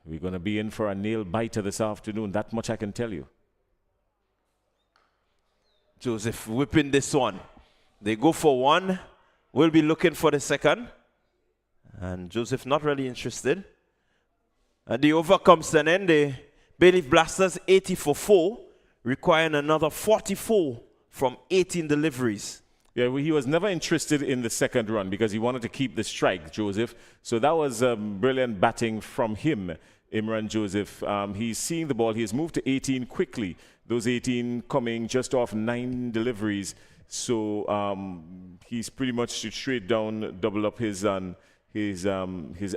we're going to be in for a nail biter this afternoon. That much I can tell you. Joseph whipping this one. They go for one. We'll be looking for the second. And Joseph not really interested. And the over comes to an end. The Bayleaf Blasters 80 for 4, requiring another 44 from 18 deliveries. Yeah, well, he was never interested in the second run because he wanted to keep the strike, Joseph. So that was brilliant batting from him, Imran Joseph. He's seeing the ball. He has moved to 18 quickly. Those 18 coming just off 9 deliveries. So he's pretty much straight down, double up his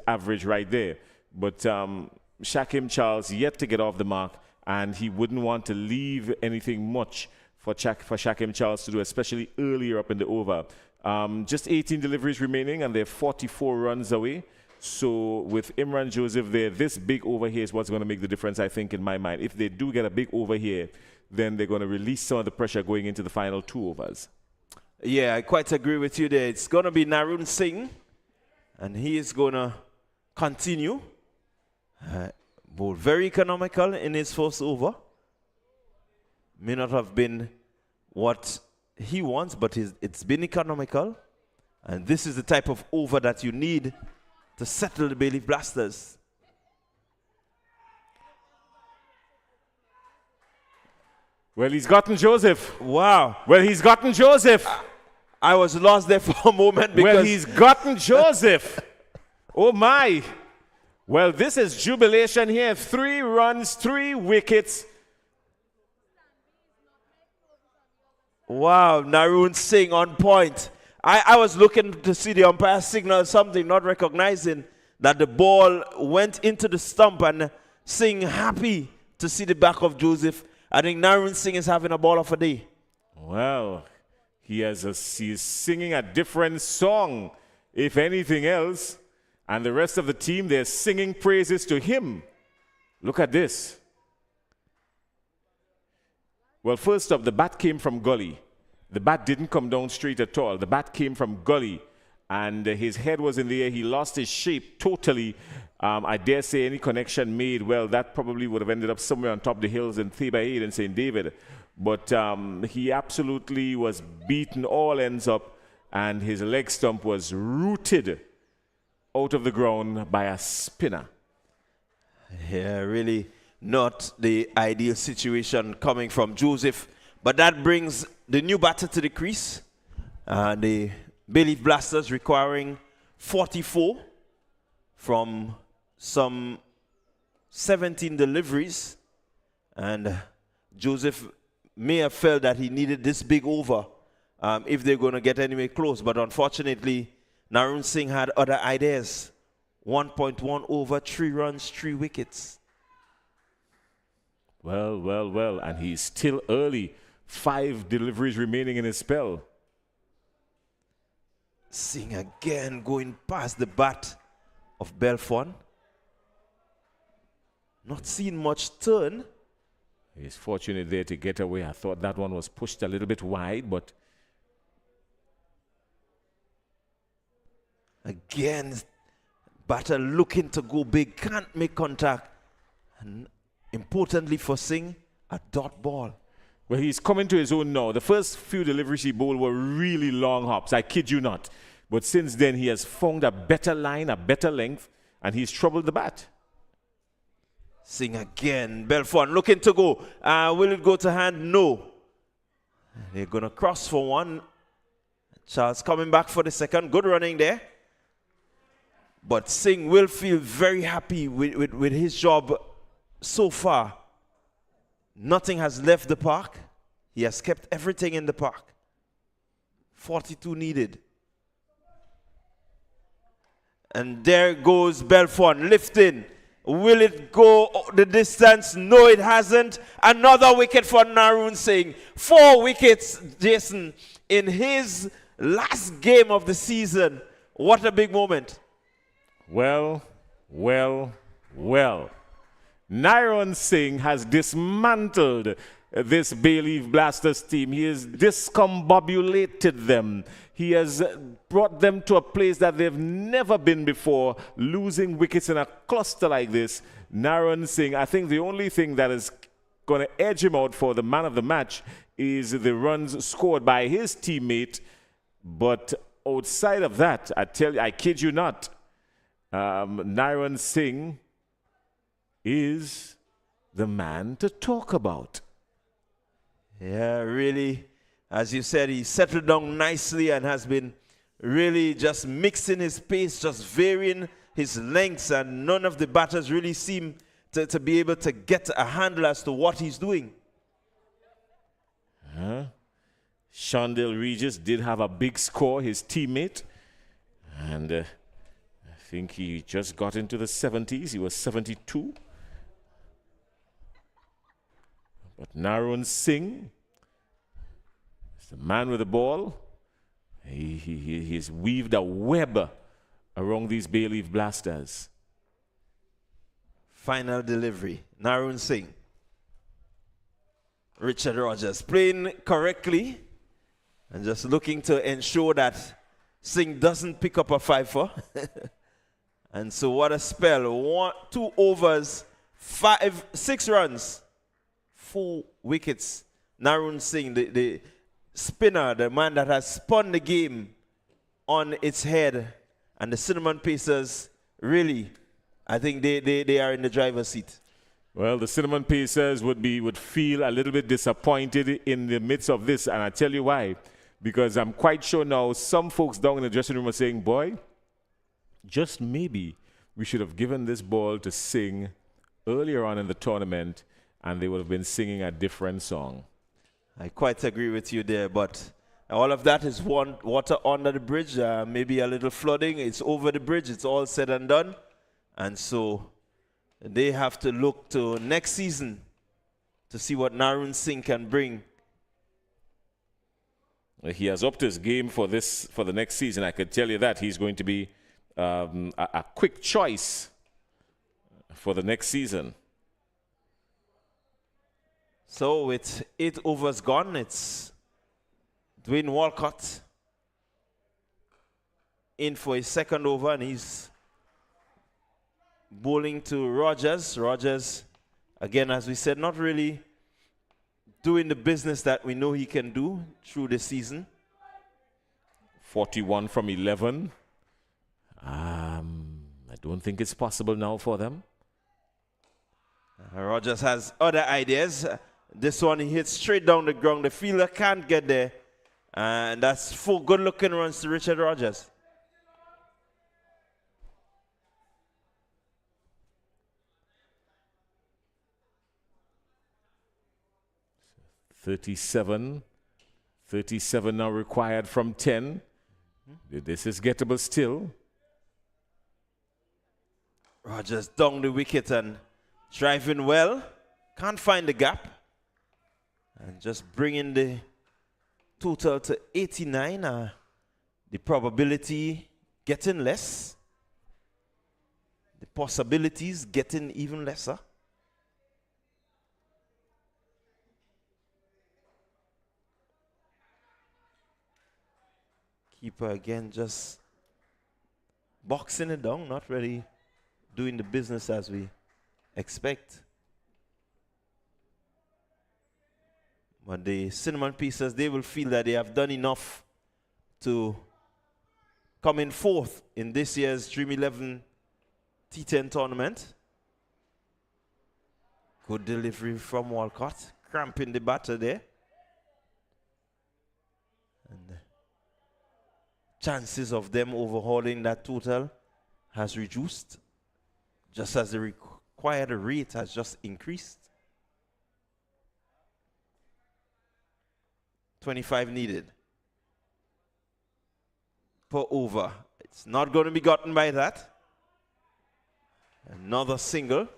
average right there. But Shakim Charles yet to get off the mark, and he wouldn't want to leave anything much for Shakim Charles to do, especially earlier up in the over. Just 18 deliveries remaining, and they're 44 runs away. So with Imran Joseph there, this big over here is what's going to make the difference, I think, in my mind. If they do get a big over here, then they're going to release some of the pressure going into the final 2 overs. Yeah, I quite agree with you there. It's going to be Narun Singh, and he is going to continue. Both very economical in his first over. May not have been what he wants, but it's been economical. And this is the type of over that you need to settle the Bayleaf Blasters. Well, he's gotten Joseph. Wow. Well, he's gotten Joseph. I was lost there for a moment because... Well, he's gotten Joseph. Oh, my. Well, this is jubilation here. 3 runs, 3 wickets. Wow, Narun Singh on point. I was looking to see the umpire signal something, not recognizing that the ball went into the stump, and Singh happy to see the back of Joseph. I think Narun Singh is having a ball of a day. Well, he's singing a different song, if anything else. And the rest of the team, they're singing praises to him. Look at this. Well, first up, the bat came from gully. The bat didn't come down straight at all. The bat came from gully, and his head was in the air. He lost his shape totally. I dare say any connection made, well, that probably would have ended up somewhere on top of the hills in Theba Aid and St. David. But he absolutely was beaten all ends up, and his leg stump was rooted out of the ground by a spinner. Yeah, really not the ideal situation coming from Joseph. But that brings the new batter to the crease. The Bayleaf Blasters requiring 44 from some 17 deliveries. And Joseph may have felt that he needed this big over if they're going to get anywhere close. But unfortunately, Narun Singh had other ideas. 1.1 over, 3 runs, 3 wickets. Well, well, well, and he's still early. 5 deliveries remaining in his spell. Singh again going past the bat of Belfon. Not seeing much turn. He's fortunate there to get away. I thought that one was pushed a little bit wide, but... Again, batter looking to go big, can't make contact. And importantly for Singh, a dot ball. Well, he's coming to his own now. The first few deliveries he bowled were really long hops. I kid you not. But since then, he has found a better line, a better length, and he's troubled the bat. Sing again. Belfort looking to go. Will it go to hand? No. They're going to cross for one. Charles coming back for the second. Good running there. But Singh will feel very happy with his job so far. Nothing has left the park. He has kept everything in the park. 42 needed. And there goes Belfort lifting. Will it go the distance? No, it hasn't. Another wicket for Narun Singh. 4 wickets, Jason, in his last game of the season. What a big moment. Well. Narun Singh has dismantled this Bayleaf Blasters team. He has discombobulated them. He has brought them to a place that they've never been before, losing wickets in a cluster like this. Narun Singh, I think the only thing that is going to edge him out for the man of the match is the runs scored by his teammate. But outside of that, I kid you not, Narun Singh is the man to talk about. Yeah, really, as you said, he settled down nicely and has been really just mixing his pace, just varying his lengths, and none of the batters really seem to be able to get a handle as to what he's doing. Shondell Regis did have a big score, his teammate, and I think he just got into the 70s. He was 72. But Narun Singh is the man with the ball. He's weaved a web around these Bayleaf Blasters. Final delivery, Narun Singh. Richard Rogers playing correctly and just looking to ensure that Singh doesn't pick up a 5-4. And so what a spell. 2 overs, 6 runs. 4 wickets. Narun Singh, the spinner, the man that has spun the game on its head. And the Cinnamon Pacers, really, I think they are in the driver's seat. Well, the Cinnamon Pacers would feel a little bit disappointed in the midst of this, and I tell you why. Because I'm quite sure now some folks down in the dressing room are saying, boy, just maybe we should have given this ball to Singh earlier on in the tournament, and they would have been singing a different song. I quite agree with you there, but all of that is water under the bridge, maybe a little flooding. It's over the bridge. It's all said and done. And so they have to look to next season to see what Narun Singh can bring. He has upped his game for the next season. I could tell you that. He's going to be a quick choice for the next season. So with 8 overs gone, it's Dwayne Walcott in for his second over, and he's bowling to Rogers. Rogers, again, as we said, not really doing the business that we know he can do through the season. 41 from 11. I don't think it's possible now for them. Rogers has other ideas. This one he hits straight down the ground. The fielder can't get there. And that's 4 good-looking runs to Richard Rogers. .37 now required from 10. This is gettable still. Rogers down the wicket and driving well. Can't find the gap. And just bringing the total to 89. The probability getting less. The possibilities getting even lesser. Keeper again just boxing it down, not really doing the business as we expect. But the Cinnamon Pacers, they will feel that they have done enough to coming fourth in this year's Dream 11 T10 tournament. Good delivery from Walcott, cramping the batter there. And chances of them overhauling that total has reduced, just as the required rate has just increased. 25 needed per over. It's not going to be gotten by that. Another single.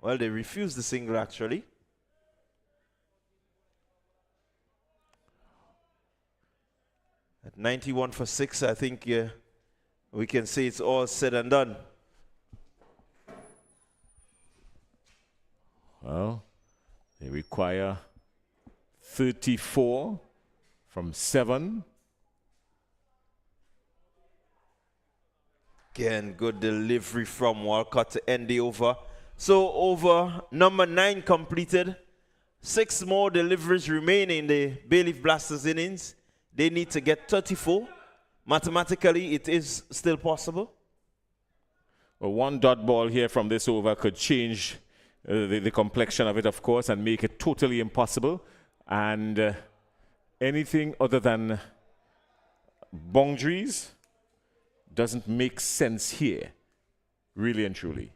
Well, they refused the single actually. At 91 for 6, I think we can say it's all said and done. Well, they require 34 from 7. Again, good delivery from Walcott to end the over. So over number 9 completed. 6 more deliveries remain in the Bayleaf Blasters innings. They need to get 34. Mathematically, it is still possible. Well, one dot ball here from this over could change the complexion of it, of course, and make it totally impossible. And anything other than boundaries doesn't make sense here, really and truly.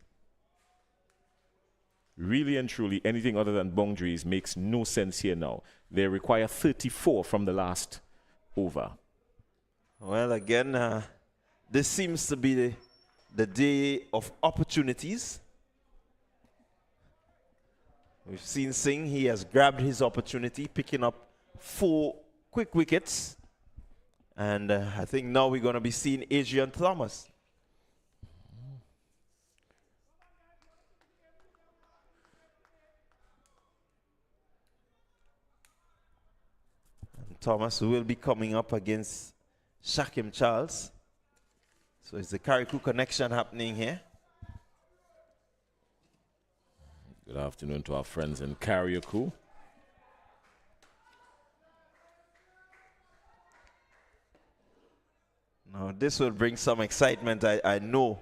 Really and truly, anything other than boundaries makes no sense here now. They require 34 from the last over. Well, again, this seems to be the day of opportunities. We've seen Singh, he has grabbed his opportunity, picking up 4 quick wickets. And I think now we're going to be seeing Adrian Thomas. And Thomas will be coming up against Shakim Charles. So it's the carriacou connection happening here. Good afternoon to our friends in Carriacou. Now this will bring some excitement, I know,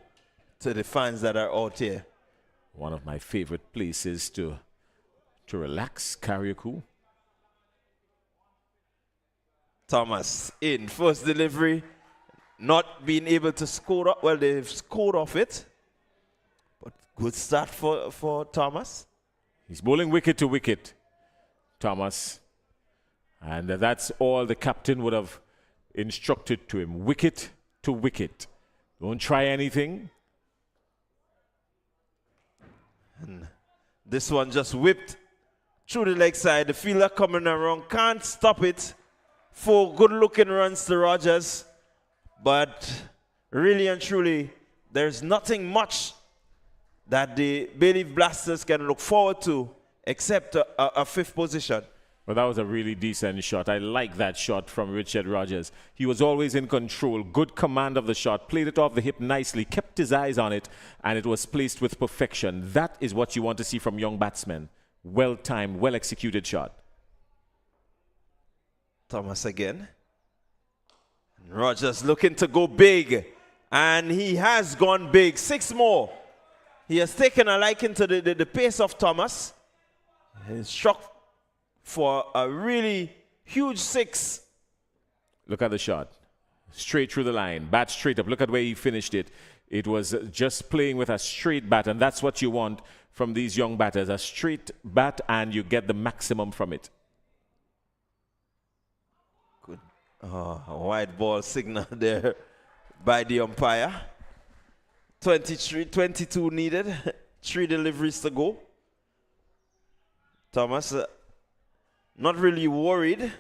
to the fans that are out here. One of my favorite places to relax, Carriacou. Thomas in first delivery, not being able to score up. Well, they've scored off it, but good start for Thomas. He's bowling wicket to wicket, Thomas. And that's all the captain would have instructed to him. Wicket to wicket. Don't try anything. And this one just whipped through the leg side. The fielder coming around, can't stop it. 4 good-looking runs to Rogers. But really and truly, there's nothing much that the Bayleaf Blasters can look forward to except a 5th position. Well, that was a really decent shot. I like that shot from Richard Rogers. He was always in control. Good command of the shot. Played it off the hip nicely. Kept his eyes on it. And it was placed with perfection. That is what you want to see from young batsmen. Well-timed, well-executed shot. Thomas again. Rogers looking to go big. And he has gone big. 6 more. He has taken a liking to the pace of Thomas. He's struck for a really huge 6. Look at the shot. Straight through the line. Bat straight up. Look at where he finished it. It was just playing with a straight bat, and that's what you want from these young batters. A straight bat, and you get the maximum from it. Good. A wide ball signal there by the umpire. 22 needed. 3 deliveries to go. Thomas not really worried.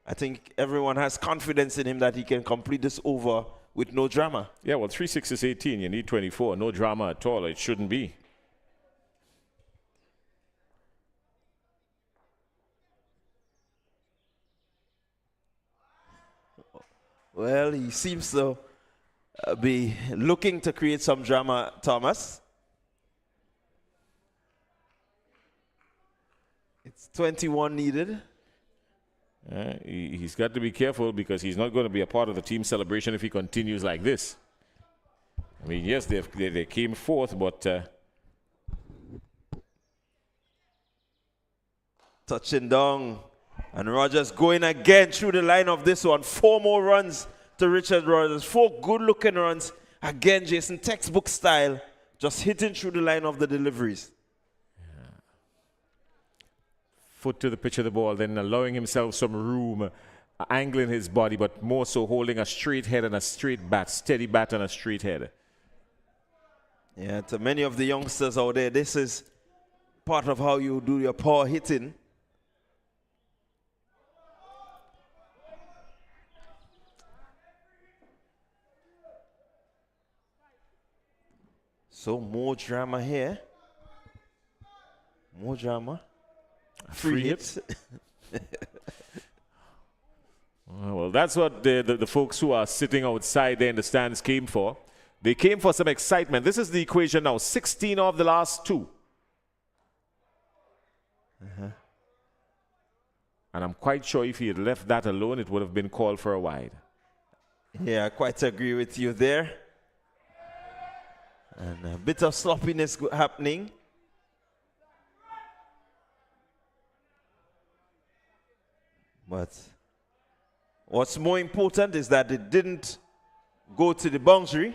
I think everyone has confidence in him that he can complete this over with no drama. Yeah, well, 3 6 is 18. You need 24. No drama at all. It shouldn't be. Well, he seems to be looking to create some drama, Thomas. It's 21 needed. He's got to be careful because he's not going to be a part of the team celebration if he continues like this. I mean, yes, they came fourth, but touching down. And Rogers going again through the line of this one. 4 more runs to Richard Rogers. 4 good-looking runs. Again, Jason, textbook style, just hitting through the line of the deliveries. Foot to the pitch of the ball, then allowing himself some room, angling his body, but more so holding a straight head and a straight bat, steady bat and a straight head. Yeah, to many of the youngsters out there, this is part of how you do your power hitting. So more drama here. More drama. Free hits. Well, that's what the folks who are sitting outside there in the stands came for. They came for some excitement. This is the equation now. 16 of the last 2. And I'm quite sure if he had left that alone, it would have been called for a wide. Yeah, I quite agree with you there. And a bit of sloppiness happening. But what's more important is that it didn't go to the boundary.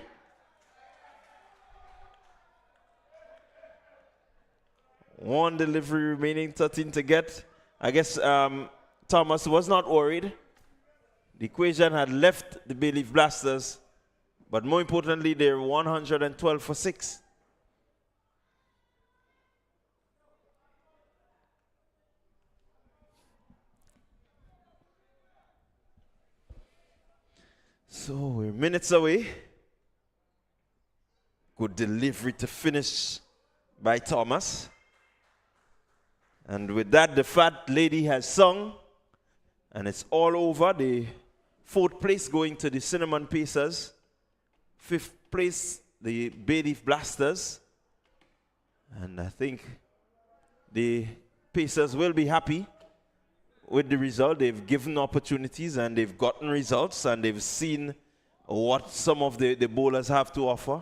One delivery remaining, 13 to get. I guess Thomas was not worried. The equation had left the Bayleaf Blasters, but more importantly, they're 112 for 6. So we're minutes away. Good delivery to finish by Thomas. And with that, the fat lady has sung. And it's all over. The 4th place going to the Cinnamon Pacers. 5th place, the Bayleaf Blasters. And I think the Pacers will be happy with the result. They've given opportunities and they've gotten results and they've seen what some of the bowlers have to offer.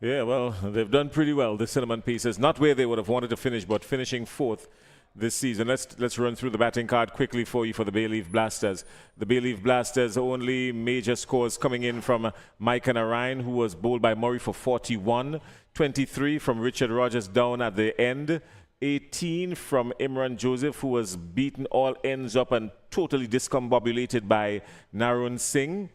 Yeah, well, they've done pretty well, the Cinnamon Pacers. Not where they would have wanted to finish, but finishing 4th this season. Let's run through the batting card quickly for you for the Bayleaf Blasters. The Bayleaf Blasters, only major scores coming in from Mike and Orion, who was bowled by Murray for 41. 23 from Richard Rogers down at the end. 18 from Imran Joseph, who was beaten all ends up and totally discombobulated by Narun Singh.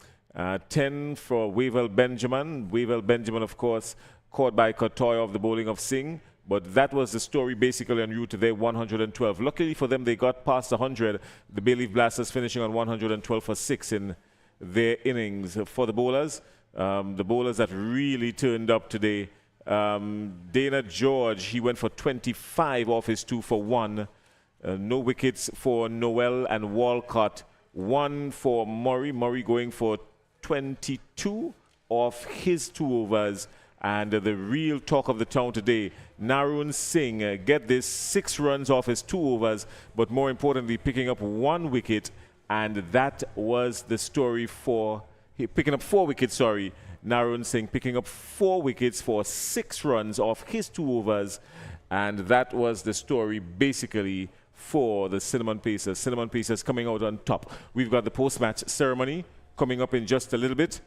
10 for Wavell Benjamin. Wavell Benjamin, of course, caught by Kotoy of the bowling of Singh. But that was the story basically en route to their 112. Luckily for them, they got past 100. The Bayleaf Blasters finishing on 112 for 6 in their innings. For the bowlers that really turned up today, Dana George, he went for 25 off his 2 for 1. No wickets for Noel and Walcott. 1 for Murray. Murray going for 22 off his 2 overs. And the real talk of the town today, Narun Singh, get this, 6 runs off his 2 overs, but more importantly, picking up 1 wicket. And that was the story for, picking up 4 wickets, sorry. Narun Singh picking up 4 wickets for 6 runs off his 2 overs. And that was the story basically for the Cinnamon Pacers. Cinnamon Pacers coming out on top. We've got the post-match ceremony coming up in just a little bit.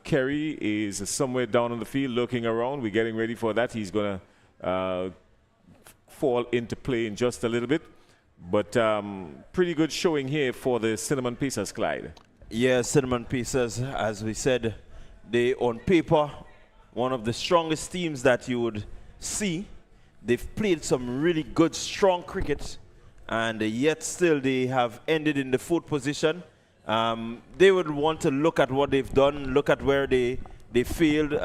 Kerry is somewhere down on the field looking around. We're getting ready for that. He's going to fall into play in just a little bit. But pretty good showing here for the Cinnamon Pacers, Clyde. Yeah, Cinnamon Pacers, as we said, they on paper, one of the strongest teams that you would see. They've played some really good, strong cricket, and yet still they have ended in the 4th position. They would want to look at what they've done, look at where they failed,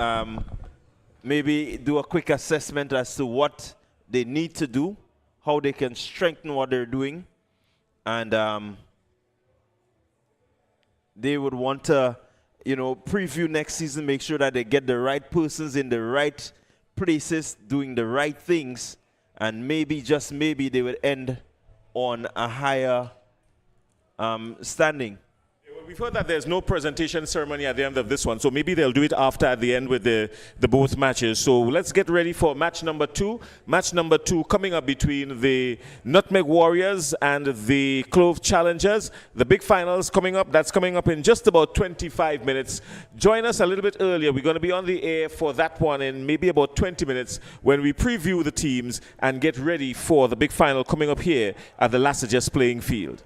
maybe do a quick assessment as to what they need to do, how they can strengthen what they're doing, and they would want to, preview next season, make sure that they get the right persons in the right places, doing the right things, and maybe, just maybe, they would end on a higher standing. We've heard that there's no presentation ceremony at the end of this one, so maybe they'll do it after at the end with the both matches. So let's get ready for match number 2. Match number 2 coming up between the Nutmeg Warriors and the Clove Challengers. The big finals coming up. That's coming up in just about 25 minutes. Join us a little bit earlier. We're going to be on the air for that one in maybe about 20 minutes when we preview the teams and get ready for the big final coming up here at the Lassages playing field.